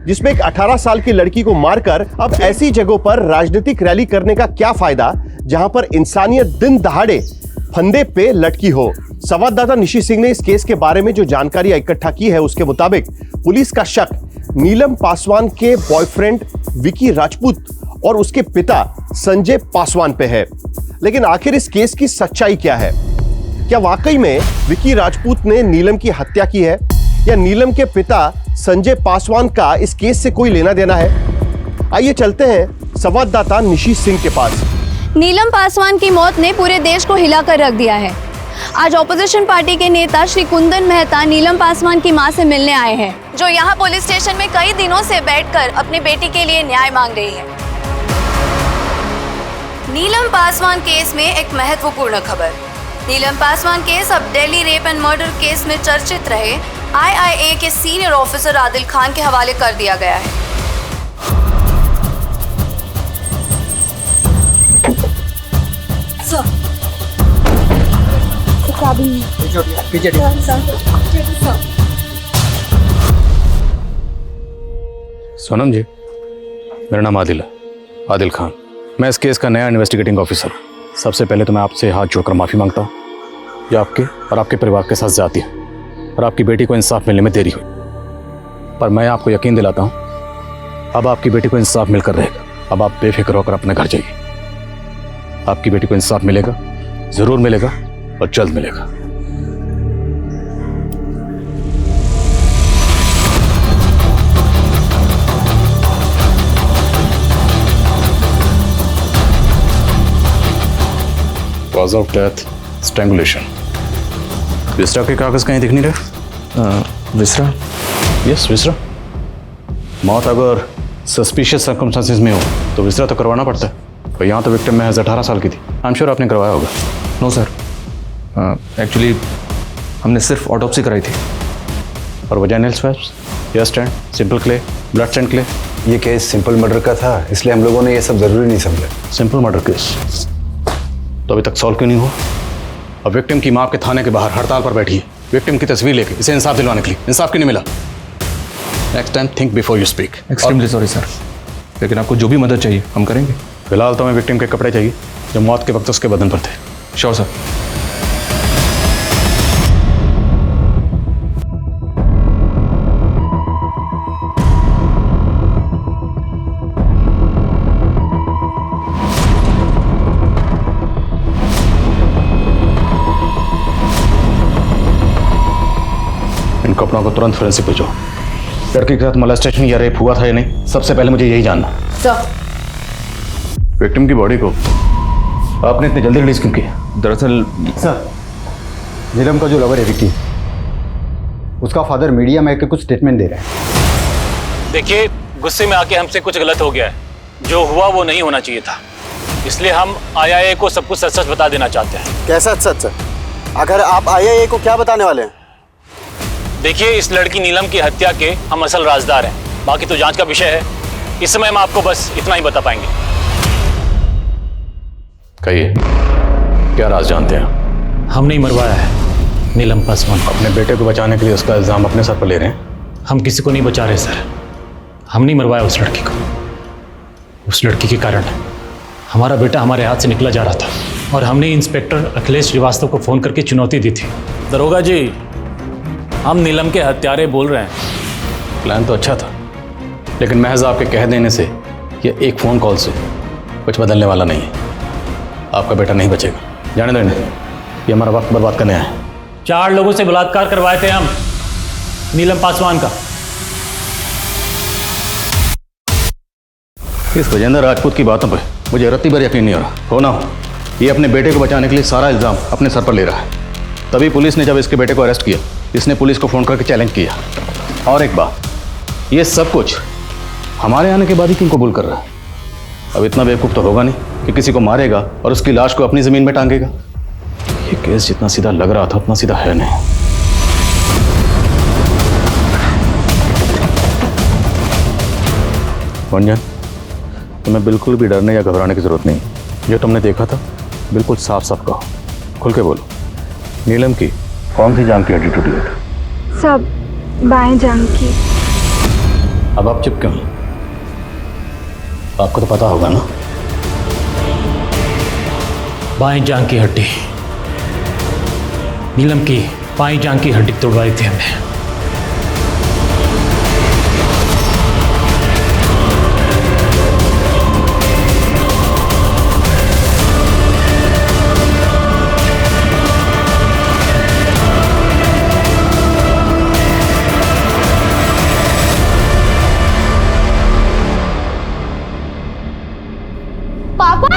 जिसमें एक 18 साल की लड़की को मारकर अब ऐसी जगहों पर राजनीतिक रैली करने का क्या फायदा जहां पर इंसानियत दिन दहाड़े फंदे पे लटकी हो। संवाददाता निशी सिंह ने इस केस के बारे में जो जानकारी इकट्ठा की है, उसके मुताबिक पुलिस का शक नीलम पासवान के बॉयफ्रेंड विक्की राजपूत और उसके पिता संजय पासवान पे है। लेकिन आखिर इस केस की सच्चाई क्या है? क्या वाकई में विक्की राजपूत ने नीलम की हत्या की है, या नीलम के पिता संजय पासवान का इस केस से कोई लेना देना है? आइए चलते हैं संवाददाता निशी सिंह के पास। नीलम पासवान की मौत ने पूरे देश को हिलाकर रख दिया है। आज ऑपोजिशन पार्टी के नेता श्री कुंदन मेहता नीलम पासवान की मां से मिलने आए हैं, जो यहां पुलिस स्टेशन में कई दिनों से बैठकर अपनी बेटी के लिए न्याय मांग रही है। नीलम पासवान केस में एक महत्वपूर्ण खबर। नीलम पासवान केस अब Delhi rape and murder case में चर्चित रहे IIA के सीनियर ऑफिसर आदिल खान के हवाले कर दिया गया है। सोनम जी, मेरा नाम आदिल है, आदिल खान। मैं इस केस का नया इन्वेस्टिगेटिंग ऑफिसर हूँ। सबसे पहले तो मैं आपसे हाथ जोड़कर माफ़ी मांगता हूँ जो आपके और आपके परिवार के साथ जाती है और आपकी बेटी को इंसाफ मिलने में देरी हुई। पर मैं आपको यकीन दिलाता हूँ, अब आपकी बेटी को इंसाफ मिलकर रहेगा। अब आप बेफिक्र होकर अपने घर जाइए। आपकी बेटी को इंसाफ मिलेगा, ज़रूर मिलेगा और जल्द मिलेगा। Cause of death, strangulation. विसरा के कागज कहीं दिख नहीं रहे? विसरा? यस, विसरा। मौत अगर सस्पिशियस सर्कमस्टांसेस में हो तो विसरा तो करवाना पड़ता है। पर यहाँ तो विक्टिम महज 18 साल की थी। आई एम श्योर आपने करवाया होगा। नो सर, एक्चुअली हमने सिर्फ ऑटोप्सी कराई थी। और vaginal swabs, hair stand, simple clay, blood stand clay. ये केस सिंपल मर्डर का था, इसलिए हम लोगों ने ये सब जरूरी नहीं समझा। सिंपल मर्डर केस तो अभी तक सॉल्व क्यों नहीं हुआ? अब विक्टिम की मां आपके थाने के बाहर हड़ताल पर बैठी है, विक्टिम की तस्वीर लेके इसे इंसाफ दिलवाने के लिए। इंसाफ क्यों नहीं मिला? Next time think before you speak. Extremely sorry sir, लेकिन आपको जो भी मदद चाहिए हम करेंगे। फिलहाल तो हमें विक्टिम के कपड़े चाहिए जो मौत के वक्त उसके बदन पर थे। Sure sir. इन कपड़ों को तुरंत फोरेंसिक भेजो। लड़की के साथ मोलेस्टेशन या रेप हुआ था या नहीं, सबसे पहले मुझे यही जानना। सर, विक्टिम की बॉडी को आपने इतनी जल्दी रिलीज क्यों किया? दरअसल सर, नीलम का जो लवर है विक्की, उसका फादर मीडिया में आके कुछ स्टेटमेंट दे रहा है। देखिए, गुस्से में आके हमसे कुछ गलत हो गया है। जो हुआ वो नहीं होना चाहिए था, इसलिए हम आईआईए को सब कुछ सच सच बता देना चाहते हैं। कैसा सच सच? आखिर आप आईआईए को क्या बताने वाले हैं? देखिए, इस लड़की नीलम की हत्या के हम असल राजदार हैं। बाकी तो जांच का विषय है। इस समय हम आपको बस इतना ही बता पाएंगे। कहिए, क्या राज जानते हैं? हम नहीं मरवाया है नीलम पासवान। अपने बेटे को बचाने के लिए उसका इल्जाम अपने सर पर ले रहे हैं? हम किसी को नहीं बचा रहे सर। हम नहीं मरवाया उस लड़की को। उस लड़की के कारण हमारा बेटा हमारे हाथ से निकला जा रहा था और हमने इंस्पेक्टर अखिलेश श्रीवास्तव को फोन करके चुनौती दी थी। दरोगा जी, हम नीलम के हत्यारे बोल रहे हैं। प्लान तो अच्छा था, लेकिन महज आपके कह देने से या एक फ़ोन कॉल से कुछ बदलने वाला नहीं है। आपका बेटा नहीं बचेगा। जाने दो इन्हें, ये हमारा वक्त बर्बाद करने आए हैं। 4 लोगों से बलात्कार करवाए थे हम नीलम पासवान का। इस गजेंद्र राजपूत की बातों पे मुझे रत्ती भर यकीन नहीं हो रहा। हो ना हो, ये अपने बेटे को बचाने के लिए सारा इल्ज़ाम अपने सर पर ले रहा है। तभी पुलिस ने जब इसके बेटे को अरेस्ट किया, इसने पुलिस को फ़ोन करके चैलेंज किया। और एक बात, ये सब कुछ हमारे आने के बाद ही क्यों कबूल कर रहा है? अब इतना बेवकूफ़ तो होगा नहीं कि किसी को मारेगा और उसकी लाश को अपनी ज़मीन में टांगेगा। ये केस जितना सीधा लग रहा था उतना सीधा है नहीं। गुंजन, तुम्हें बिल्कुल भी डरने या घबराने की ज़रूरत नहीं। जो तुमने देखा था बिल्कुल साफ साफ कहो, खुल के बोलो। नीलम की कौन सी जांघ की हड्डी टूटी हुई थी? सब बाएं जांघ की। अब आप चुप क्यों? आपको तो पता होगा ना। बाएं जांघ की हड्डी, नीलम की बाएं जांघ की हड्डी तोड़वाई थी हमने। पापा,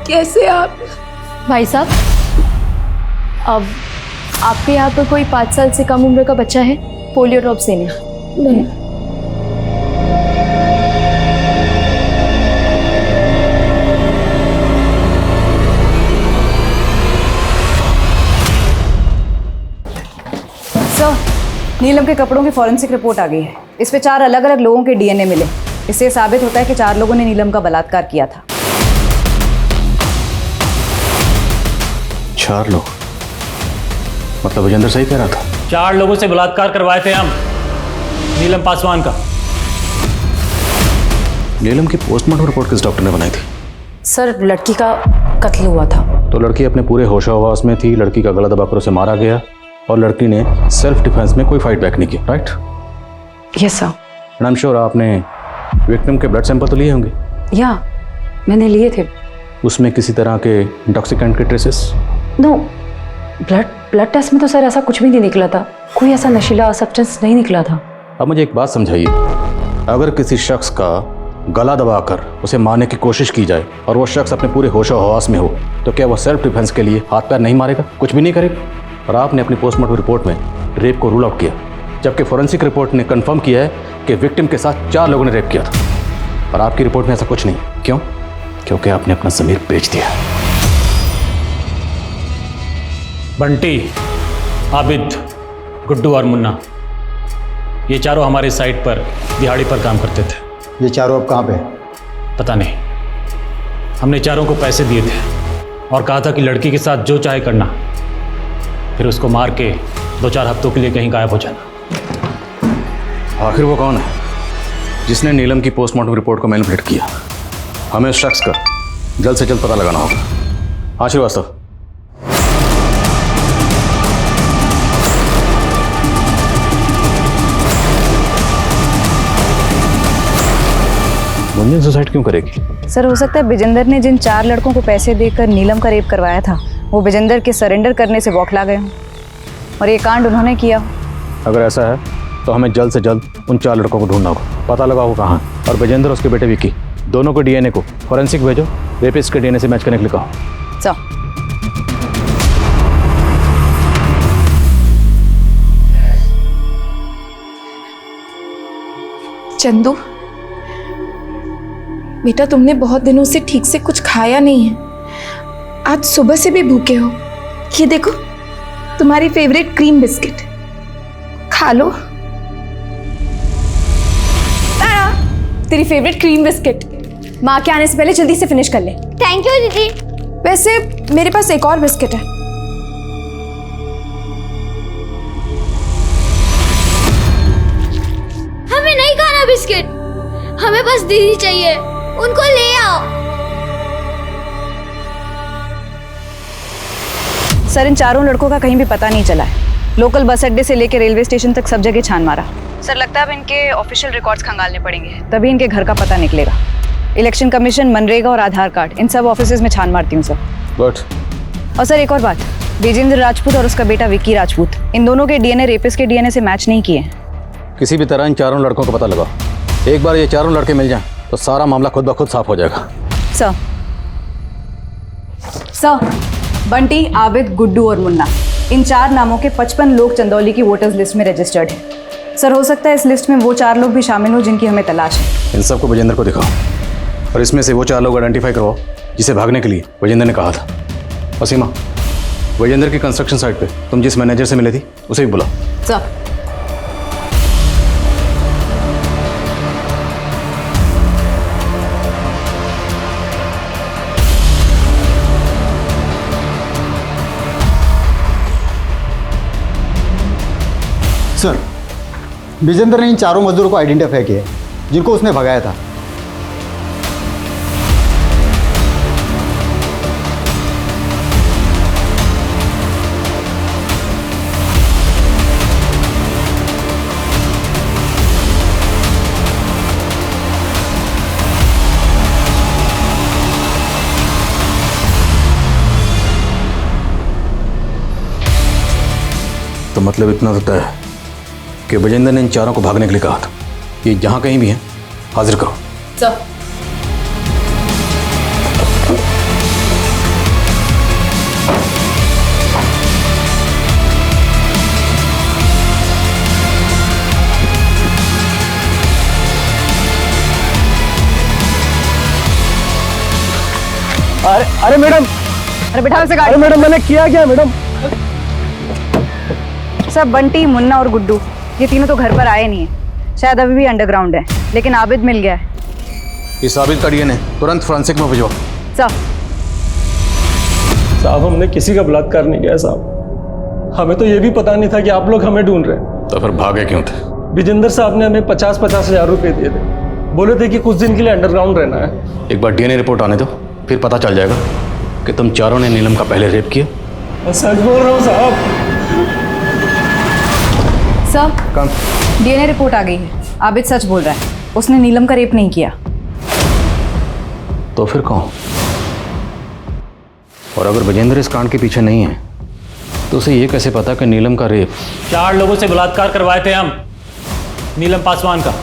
कैसे आप? भाई साहब, अब आपके यहाँ पर कोई 5 साल से कम उम्र का बच्चा है पोलियो ड्रॉप्स देने? नहीं। सर, नीलम के कपड़ों की फॉरेंसिक रिपोर्ट आ गई है। इस पे 4 अलग अलग लोगों के डीएनए मिले। इससे साबित होता है कि 4 लोगों ने नीलम का बलात्कार किया था। 4 लोग? मतलब विजेंद्र सही कह रहा था? 4 लोगों से बलात्कार करवाए थे हम नीलम पासवान का। नीलम की पोस्टमार्टम रिपोर्ट किस डॉक्टर ने बनाई थी? सर, लड़की का कत्ल हुआ था। तो लड़की अपने पूरे होशाहवास में थी, लड़की का गला दबाकर उसे मारा गया और लड़की ने सेल्फ डिफेंस में कोई फाइट बैक नहीं किया, right? Yes sir. And I am sure आपने विक्टिम के ब्लड सैंपल तो लिए होंगे? या मैंने लिए थे। उसमें किसी तरह के इंटॉक्सिकेंट के ट्रेसेस? नो, ब्लड टेस्ट में तो सर ऐसा कुछ भी नहीं निकला था। कोई ऐसा नशीला सब्सटेंस नहीं निकला था। अब मुझे एक बात समझाइए, अगर किसी शख्स का गला दबाकर उसे मारने की कोशिश की जाए और वो शख्स अपने पूरे होशो-हवास में हो, तो क्या वो सेल्फ डिफेंस के लिए हाथ पैर नहीं मारेगा, कुछ भी नहीं करेगा? और आपने अपनी पोस्टमार्टम रिपोर्ट में रेप को रूल आउट किया, जबकि फोरेंसिक रिपोर्ट ने कंफर्म किया है कि विक्टिम के साथ 4 लोगों ने रेप किया था। और आपकी रिपोर्ट में ऐसा कुछ नहीं। क्यों? क्योंकि आपने अपना ज़मीर बेच दिया। बंटी, आबिद, गुड्डू और मुन्ना, ये चारों हमारे साइट पर दिहाड़ी पर काम करते थे। ये चारों अब कहाँ पे? पता नहीं। हमने चारों को पैसे दिए थे और कहा था कि लड़की के साथ जो चाहे करना, फिर उसको मार के 2-4 हफ्तों के लिए कहीं गायब हो जाना। आखिर वो कौन है जिसने नीलम की पोस्टमार्टम रिपोर्ट को मैनिपुलेट किया? हमें उस शख्स का जल्द से जल्द पता लगाना होगा। हाँ श्रीवास्तव। गुंजन सुसाइड क्यों करेगी? सर, हो सकता है विजेंद्र ने जिन 4 लड़कों को पैसे देकर नीलम का रेप करवाया था, वो विजेंद्र के सरेंडर करने से बौखला गए हों और ये कांड उन्होंने किया। अगर ऐसा है तो हमें जल्द से जल्द उन 4 लड़कों को ढूंढना होगा, पता लगाओ कहाँ, और विजेंद्र और उसके बेटे विक्की दोनों को डीएनए को फॉरेंसिक भेजो, रेपिस्ट के डीएनए से मैच करने के लिए कहो। सर, चंदू बेटा, तुमने बहुत दिनों से ठीक से कुछ खाया नहीं है। आज सुबह से भी भूखे हो। ये देखो, तुम्हारी फेवरेट क्रीम बिस्किट खा लो। तेरी फेवरेट क्रीम बिस्किट माँ के आने से पहले जल्दी से फिनिश कर ले। थैंक यू दीदी। वैसे मेरे पास एक और बिस्किट है। हमें नहीं खाना बिस्किट, हमें बस दीदी चाहिए, उनको ले आओ। सर, इन 4 लड़कों का कहीं भी पता नहीं चला है। लोकल बस अड्डे से लेकर रेलवे स्टेशन तक सब जगह छान मारा। सर, लगता है अब इनके ऑफिशियल रिकॉर्ड्स खंगालने पड़ेंगे, तभी इनके घर का पता निकलेगा। इलेक्शन कमीशन, मनरेगा और आधार कार्ड, इन सब ऑफिसेज में छान मारती हूँ सर। गुड। और सर, एक और बात, विजेंद्र राजपूत और उसका बेटा विक्की राजपूत, इन दोनों के डीएनए रेपिस्ट के डीएनए से मैच नहीं किए। किसी भी तरह इन 4 लड़कों को पता लगाओ। एक बार ये 4 लड़के मिल जाएं तो सारा मामला खुद ब खुद साफ हो जाएगा। सर, बंटी, आबिद, गुड्डू और मुन्ना, इन 4 नामों के 55 लोग चंदौली की वोटर्स लिस्ट में रजिस्टर्ड हैं। सर, हो सकता है इस लिस्ट में वो 4 लोग भी शामिल हो जिनकी हमें तलाश है। इन सबको विजेंद्र को दिखाओ और इसमें से वो 4 लोग आइडेंटिफाई करवाओ जिसे भागने के लिए विजेंद्र ने कहा था। वसीमा, विजेंद्र की कंस्ट्रक्शन साइट पे तुम जिस मैनेजर से मिले थी उसे भी बुलाओ। सर। सर, विजेंद्र ने इन 4 मजदूरों को आइडेंटिफाई किया जिनको उसने भगाया था। तो मतलब इतना होता है कि विजेंद्र ने इन 4 को भागने के लिए कहा था। ये जहां कहीं भी हैं, हाजिर करो। सर। अरे मैडम, अरे बैठा से गाड़ी। अरे मैडम, मैंने किया क्या मैडम? सर, बंटी, मुन्ना और गुड्डू, ये तीनों तो घर पर आए नहीं है, शायद अभी भी अंडरग्राउंड है, लेकिन आबिद मिल गया है। इस आबिद का डीएनए तुरंत फोरेंसिक में भिजवाओ। सर। साहब, हमने किसी का बलात्कार नहीं किया साहब। हमें तो ये भी पता नहीं था कि आप लोग हमें ढूंढ रहे हैं। तो फिर भागे क्यों थे? विजेंद्र साहब ने हमें 50-50 हज़ार रुपए दिए थे, बोले थे कि कुछ दिन के लिए अंडरग्राउंड रहना है। एक बार डीएनए रिपोर्ट आने दो, फिर पता चल जाएगा कि तुम 4 ने नीलम का पहले रेप किया। सच बोल रहा हूँ साहब। सर, डीएनए रिपोर्ट आ गई है। आबिद सच बोल रहा है, उसने नीलम का रेप नहीं किया। तो फिर कौन? और अगर विजेंद्र इस कांड के पीछे नहीं है तो उसे ये कैसे पता कि नीलम का रेप? 4 लोगों से बलात्कार करवाए थे हम, नीलम पासवान का।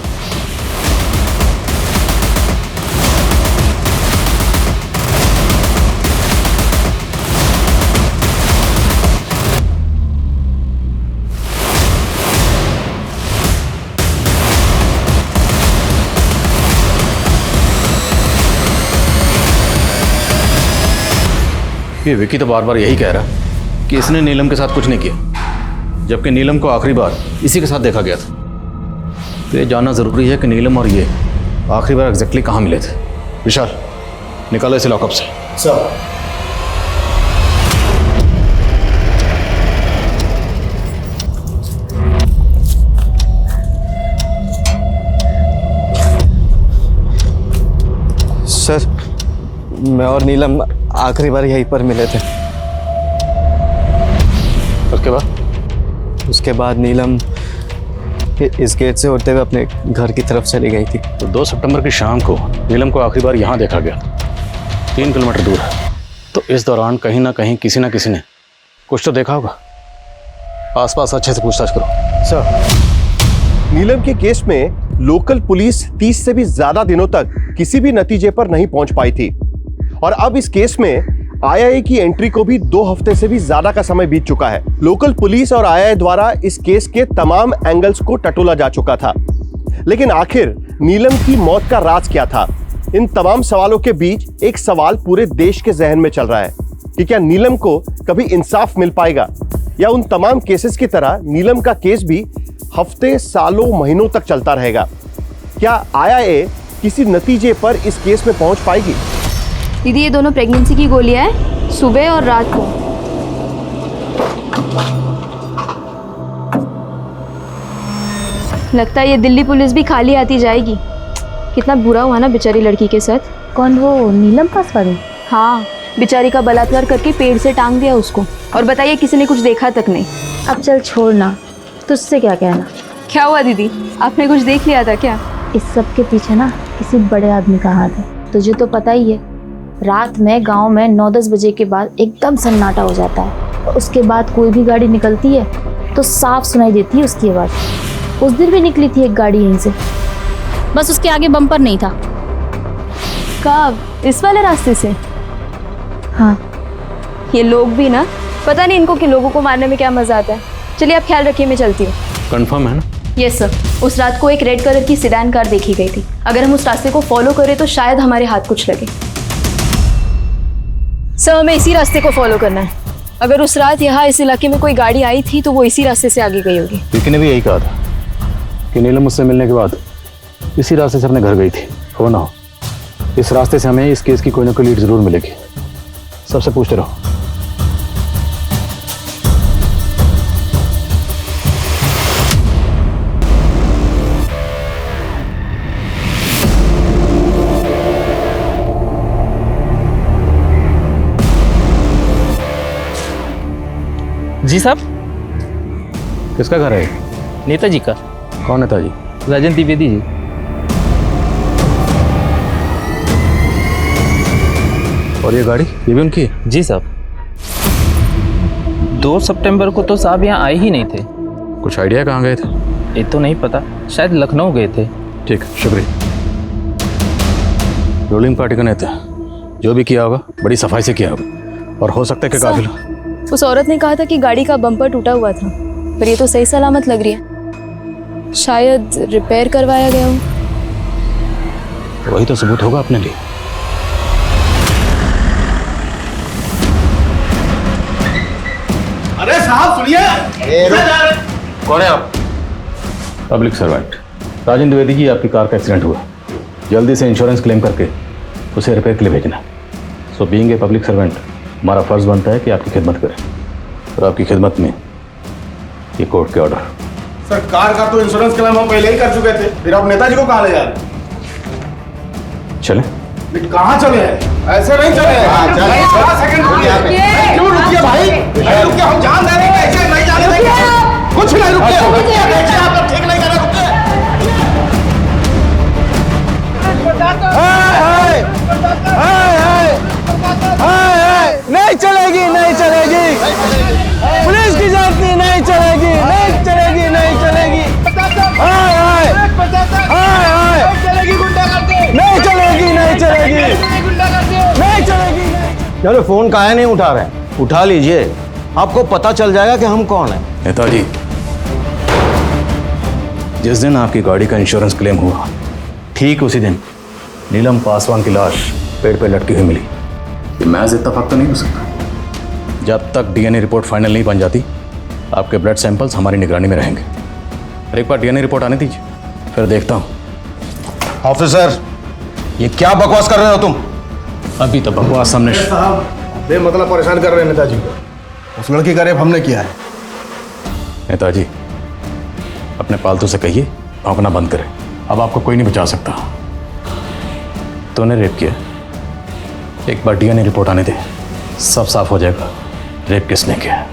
ये विकी तो बार बार यही कह रहा कि इसने नीलम के साथ कुछ नहीं किया, जबकि नीलम को आखिरी बार इसी के साथ देखा गया था। तो ये जानना ज़रूरी है कि नीलम और ये आखिरी बार एग्जैक्टली कहाँ मिले थे। विशाल, निकालो इसे लॉकअप से। सर। मैं और नीलम आखिरी बार यहीं पर मिले थे। उसके बाद नीलम इस गेट से होते हुए अपने घर की तरफ चली गई थी। तो 2 सितंबर की शाम को नीलम को आखिरी बार यहाँ देखा गया, 3 किलोमीटर दूर है। तो इस दौरान कहीं ना कहीं किसी ना किसी ने कुछ तो देखा होगा। आसपास अच्छे से पूछताछ करो। सर, नीलम के केस में लोकल पुलिस 30 से भी ज्यादा दिनों तक किसी भी नतीजे पर नहीं पहुंच पाई थी और अब इस केस में आईआईए की एंट्री को भी 2 हफ्ते से भी ज्यादा का समय बीत चुका है। लोकल पुलिस और आईआईए द्वारा इस केस के तमाम एंगल्स को टटोला जा चुका था, लेकिन आखिर नीलम की मौत का राज क्या था? इन तमाम सवालों के बीच एक सवाल पूरे देश के जहन में चल रहा है कि क्या नीलम को कभी इंसाफ मिल पाएगा या उन तमाम केसेस की तरह नीलम का केस भी हफ्ते, सालों, महीनों तक चलता रहेगा? क्या आईआईए किसी नतीजे पर इस केस में पहुंच पाएगी? दीदी, ये दोनों प्रेगनेंसी की गोलियां हैं, सुबह और रात को। लगता है ये दिल्ली पुलिस भी खाली आती जाएगी। कितना बुरा हुआ ना बेचारी लड़की के साथ। कौन, वो नीलम पासवान? हाँ, बेचारी का बलात्कार करके पेड़ से टांग दिया उसको, और बताइए किसी ने कुछ देखा तक नहीं। अब चल छोड़ना, तुझसे क्या कहना। क्या हुआ दीदी, आपने कुछ देख लिया था क्या? इस सब के पीछे ना किसी बड़े आदमी का हाथ है। तुझे तो पता ही है, रात में गांव में 9-10 बजे के बाद एकदम सन्नाटा हो जाता है और उसके बाद कोई भी गाड़ी निकलती है तो साफ सुनाई देती है उसकी आवाज़। उस दिन भी निकली थी एक गाड़ी यहीं से, बस उसके आगे बम्पर नहीं था। कब? इस वाले रास्ते से? हाँ। ये लोग भी ना, पता नहीं इनको कि लोगों को मारने में क्या मजा आता है। चलिए आप ख्याल रखिए, मैं चलती हूँ। कंफर्म है ना? यस सर, उस रात को एक रेड कलर की सेडान कार देखी गई थी। अगर हम उस रास्ते को फॉलो करें तो शायद हमारे हाथ कुछ लगे। सर, हमें इसी रास्ते को फॉलो करना है। अगर उस रात यहाँ इस इलाके में कोई गाड़ी आई थी तो वो इसी रास्ते से आगे गई होगी। विकी ने भी यही कहा था कि नीलम मुझसे मिलने के बाद इसी रास्ते से अपने घर गई थी। हो ना हो, इस रास्ते से हमें इस केस की कोई ना कोई लीड जरूर मिलेगी। सबसे पूछते रहो। जी साहब। किसका घर है? नेताजी का। कौन नेताजी? राजन द्विवेदी जी। और ये गाड़ी, ये भी उनकी है? जी साहब। 2 सितंबर को तो साहब यहाँ आए ही नहीं थे। कुछ आइडिया कहाँ गए थे? ये तो नहीं पता, शायद लखनऊ गए थे। ठीक, शुक्रिया। रूलिंग पार्टी का नेता, जो भी किया होगा बड़ी सफाई से किया होगा, और हो सकता है कि काफिला। उस औरत ने कहा था कि गाड़ी का बम्पर टूटा हुआ था, पर ये तो सही सलामत लग रही है। शायद रिपेयर करवाया गया हो। वही तो सबूत होगा अपने लिए। अरे साहब सुनिए। कौन है आप? पब्लिक सर्वेंट राजन द्विवेदी जी। आपकी कार का एक्सीडेंट हुआ, जल्दी से इंश्योरेंस क्लेम करके उसे रिपेयर के लिए भेजना। So being a public servant, हमारा फर्ज बनता है कि आपकी खिदमत करें, और आपकी खिदमत में ये कोर्ट के ऑर्डर। सर, कार का तो इंश्योरेंस क्लेम हम पहले ही कर चुके थे, फिर आप नेताजी को कहाँ ले जा रहे? चले? कहाँ चले हैं? ऐसे नहीं चले हैं। सेकंड क्यों रुकिए भाई? रुकिए, हम जान दे रहे हैं, ऐसे नहीं जाने देंगे। कुछ नहीं, रुकिए। आप ठीक नहीं कर रहे, रुकिए। नहीं चलेगी, नहीं चलेगी। पुलिस की जाती नहीं चलेगी, नहीं चलेगी, नहीं चलेगी। नहीं चलेगी, नहीं चलेगी, नहीं चलेगी। चलो, फोन काहे नहीं उठा रहे? उठा लीजिए, आपको पता चल जाएगा कि हम कौन हैं। नेताजी, जिस दिन आपकी गाड़ी का इंश्योरेंस क्लेम हुआ, ठीक उसी दिन नीलम पासवान की लाश पेड़ पे लटकी हुई मिली। ये महज इत्तेफाक तो नहीं हो सकता। जब तक डीएनए रिपोर्ट फाइनल नहीं बन जाती, आपके ब्लड सैंपल्स हमारी निगरानी में रहेंगे। और एक बार डीएनए रिपोर्ट आने दीजिए, फिर देखता हूँ। ऑफिसर, ये क्या बकवास कर रहे हो तुम? अभी तो बकवास सामने। साहब, बेमतलब परेशान कर रहे हैं नेताजी को। उस लड़की का रेप हमने किया है। नेताजी, अपने पालतू से कहिए भौंकना बंद करें। अब आपको कोई नहीं बचा सकता। तूने रेप किया? एक बार डीएनए रिपोर्ट आने दे, सब साफ हो जाएगा रेप किसने किया है।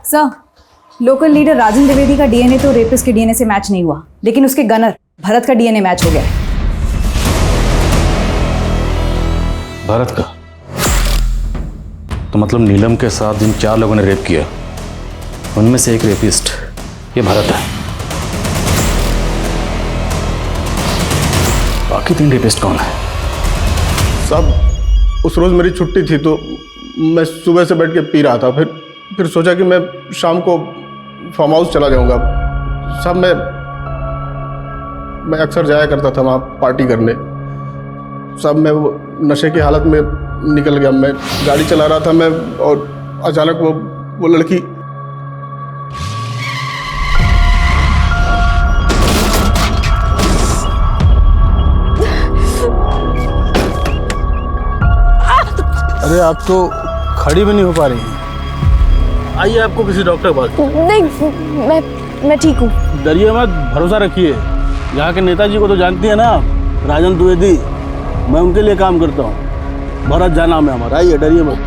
सर, लोकल लीडर राजन द्विवेदी का डीएनए तो रेपिस्ट के डीएनए से मैच नहीं हुआ, लेकिन उसके गनर भरत का डीएनए मैच हो गया है। भरत का? तो मतलब नीलम के साथ जिन 4 लोगों ने रेप किया उनमें से एक रेपिस्ट ये भरत है। बाकी 3 रेपिस्ट कौन है? साहब उस रोज मेरी छुट्टी थी तो मैं सुबह से बैठ के पी रहा था, फिर सोचा कि मैं शाम को फार्म हाउस चला जाऊंगा। साहब मैं अक्सर जाया करता था वहाँ पार्टी करने। साहब मैं वो नशे की हालत में निकल गया। मैं गाड़ी चला रहा था मैं, और अचानक वो लड़की अरे आप तो खड़ी भी नहीं हो पा रही हैं। आइए आपको किसी डॉक्टर के पास। नहीं, मैं ठीक हूँ। डरिए मत, भरोसा रखिए। यहाँ के नेताजी को तो जानती है ना, राजन द्विवेदी, मैं उनके लिए काम करता हूँ। भरत जा नाम है हमारा। आइए, डरिए मत।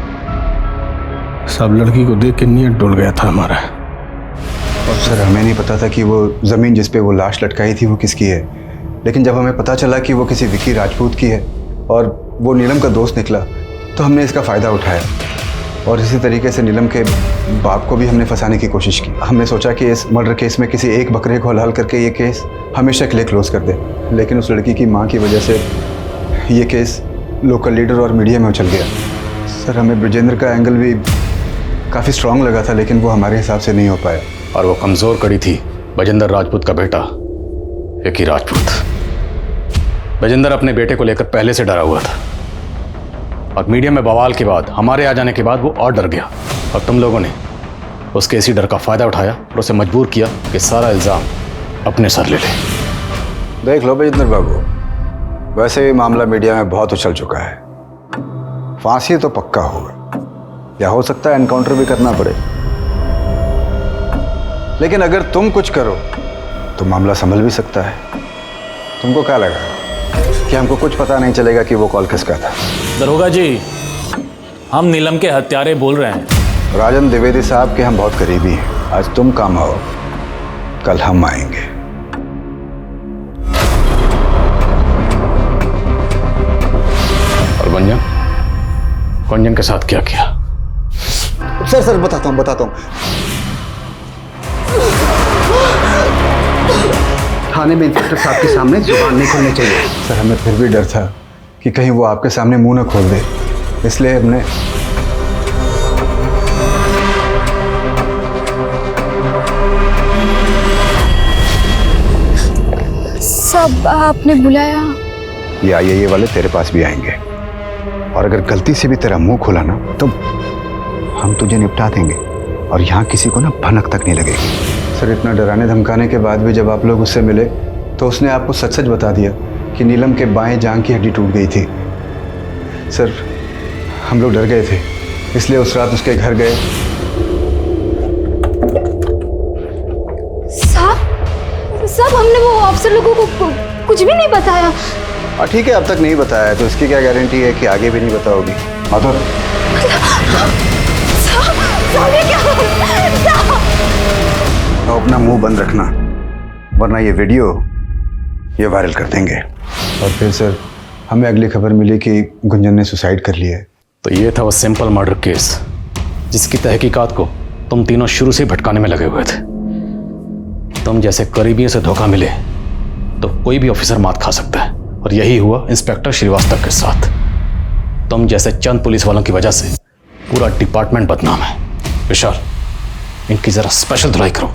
सब लड़की को देख के नीयत डोल गया था हमारा। और सर हमें नहीं पता था कि वो ज़मीन जिस पे वो लाश लटकाई थी वो किसकी है, लेकिन जब हमें पता चला कि वो किसी विकी राजपूत की है और वो नीलम का दोस्त निकला तो हमने इसका फ़ायदा उठाया। और इसी तरीके से नीलम के बाप को भी हमने फंसाने की कोशिश की। हमने सोचा कि इस मर्डर केस में किसी एक बकरे को हलाल करके ये केस हमेशा के लिए क्लोज कर दे, लेकिन उस लड़की की माँ की वजह से ये केस लोकल लीडर और मीडिया में उछल गया। सर हमें ब्रजेंद्र का एंगल भी काफ़ी स्ट्रांग लगा था, लेकिन वो हमारे हिसाब से नहीं हो पाया। और वो कमज़ोर कड़ी थी ब्रजेंद्र राजपूत का बेटा विकी राजपूत। ब्रजेंद्र अपने बेटे को लेकर पहले से डरा हुआ था, और मीडिया में बवाल के बाद, हमारे आ जाने के बाद वो और डर गया। और तुम लोगों ने उसके इसी डर का फ़ायदा उठाया और उसे मजबूर किया कि सारा इल्ज़ाम अपने सर ले ले। देख लो ब्रजेंद्र बाबू, वैसे भी मामला मीडिया में बहुत उछल चुका है। फांसी तो पक्का होगा, या हो सकता है एनकाउंटर भी करना पड़े। लेकिन अगर तुम कुछ करो तो मामला संभल भी सकता है। तुमको क्या लगा कि हमको कुछ पता नहीं चलेगा कि वो कॉल किसका था? दरोगा जी, हम नीलम के हत्यारे बोल रहे हैं। राजन द्विवेदी साहब के हम बहुत करीबी हैं। आज तुम काम आओ, कल हम आएंगे। और गुंजन के साथ क्या किया? सर बताता हूँ। थाने में इंस्पेक्टर साहब के सामने जुबान नहीं खोलनी चाहिए। सर हमें फिर भी डर था कि कहीं वो आपके सामने मुंह न खोल दे, इसलिए हमने सब आपने बुलाया? ये आईए वाले तेरे पास भी आएंगे, और अगर गलती से भी तेरा मुंह खोला ना तो हम तुझे निपटा देंगे, और यहाँ किसी को ना भनक तक नहीं लगेगी। सर इतना डराने धमकाने के बाद भी जब आप लोग उससे मिले तो उसने आपको सच बता दिया कि नीलम के बाएं जांघ की हड्डी टूट गई थी। सर हम लोग डर गए थे, इसलिए उस रात उसके घर गए। साहब हमने वो अफसर लोगों को कुछ भी नहीं बताया। हाँ ठीक है, अब तक नहीं बताया तो इसकी क्या गारंटी है कि आगे भी नहीं बताओगी? माधुर तो अपना मुंह बंद रखना, वरना ये वीडियो ये वायरल कर देंगे। और फिर सर हमें अगली खबर मिली कि गुंजन ने सुसाइड कर लिया है। तो ये था वो सिंपल मर्डर केस जिसकी तहकीकात को तुम तीनों शुरू से भटकाने में लगे हुए थे। तुम जैसे करीबियों से धोखा मिले तो कोई भी ऑफिसर मात खा सकता है, और यही हुआ इंस्पेक्टर श्रीवास्तव के साथ। तुम जैसे चंद पुलिस वालों की वजह से पूरा डिपार्टमेंट बदनाम है। विशाल, इनकी जरा स्पेशल धुलाई करो।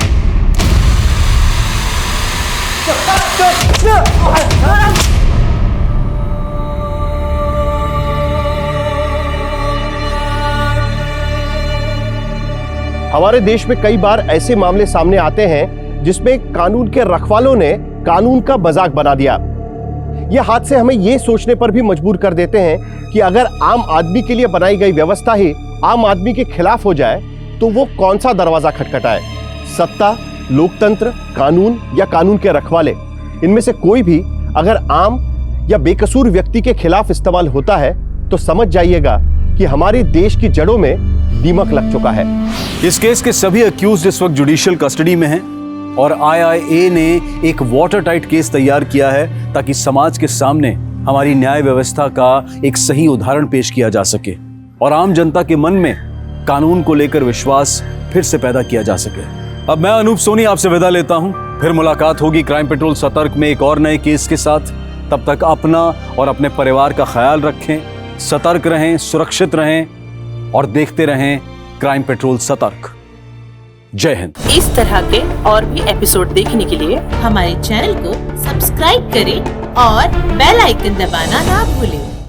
हमारे देश में कई बार ऐसे मामले सामने आते हैं जिसमें कानून के रखवालों ने कानून का मजाक बना दिया। ये हादसे हमें ये सोचने पर भी मजबूर कर देते हैं कि अगर आम आदमी के लिए बनाई गई व्यवस्था ही आम आदमी के खिलाफ हो जाए तो वो कौन सा दरवाजा खटखटाए। सत्ता लोकतंत्र, कानून या कानून के रखवाले, इनमें से कोई भी अगर आम या बेकसूर व्यक्ति के खिलाफ इस्तेमाल होता है तो समझ जाइएगा कि हमारे देश की जड़ों में दीमक लग चुका है। इस केस के सभी अक्यूज्ड इस वक्त जुडिशियल कस्टडी में हैं और IIA ने एक वाटर टाइट केस तैयार किया है ताकि समाज के सामने हमारी न्याय व्यवस्था का एक सही उदाहरण पेश किया जा सके और आम जनता के मन में कानून को लेकर विश्वास फिर से पैदा किया जा सके। अब मैं अनूप सोनी आपसे विदा लेता हूं, फिर मुलाकात होगी क्राइम पेट्रोल सतर्क में एक और नए केस के साथ। तब तक अपना और अपने परिवार का ख्याल रखें, सतर्क रहें, सुरक्षित रहें और देखते रहें क्राइम पेट्रोल सतर्क। जय हिंद। इस तरह के और भी एपिसोड देखने के लिए हमारे चैनल को सब्सक्राइब करें और बेल आइकन दबाना ना भूलें।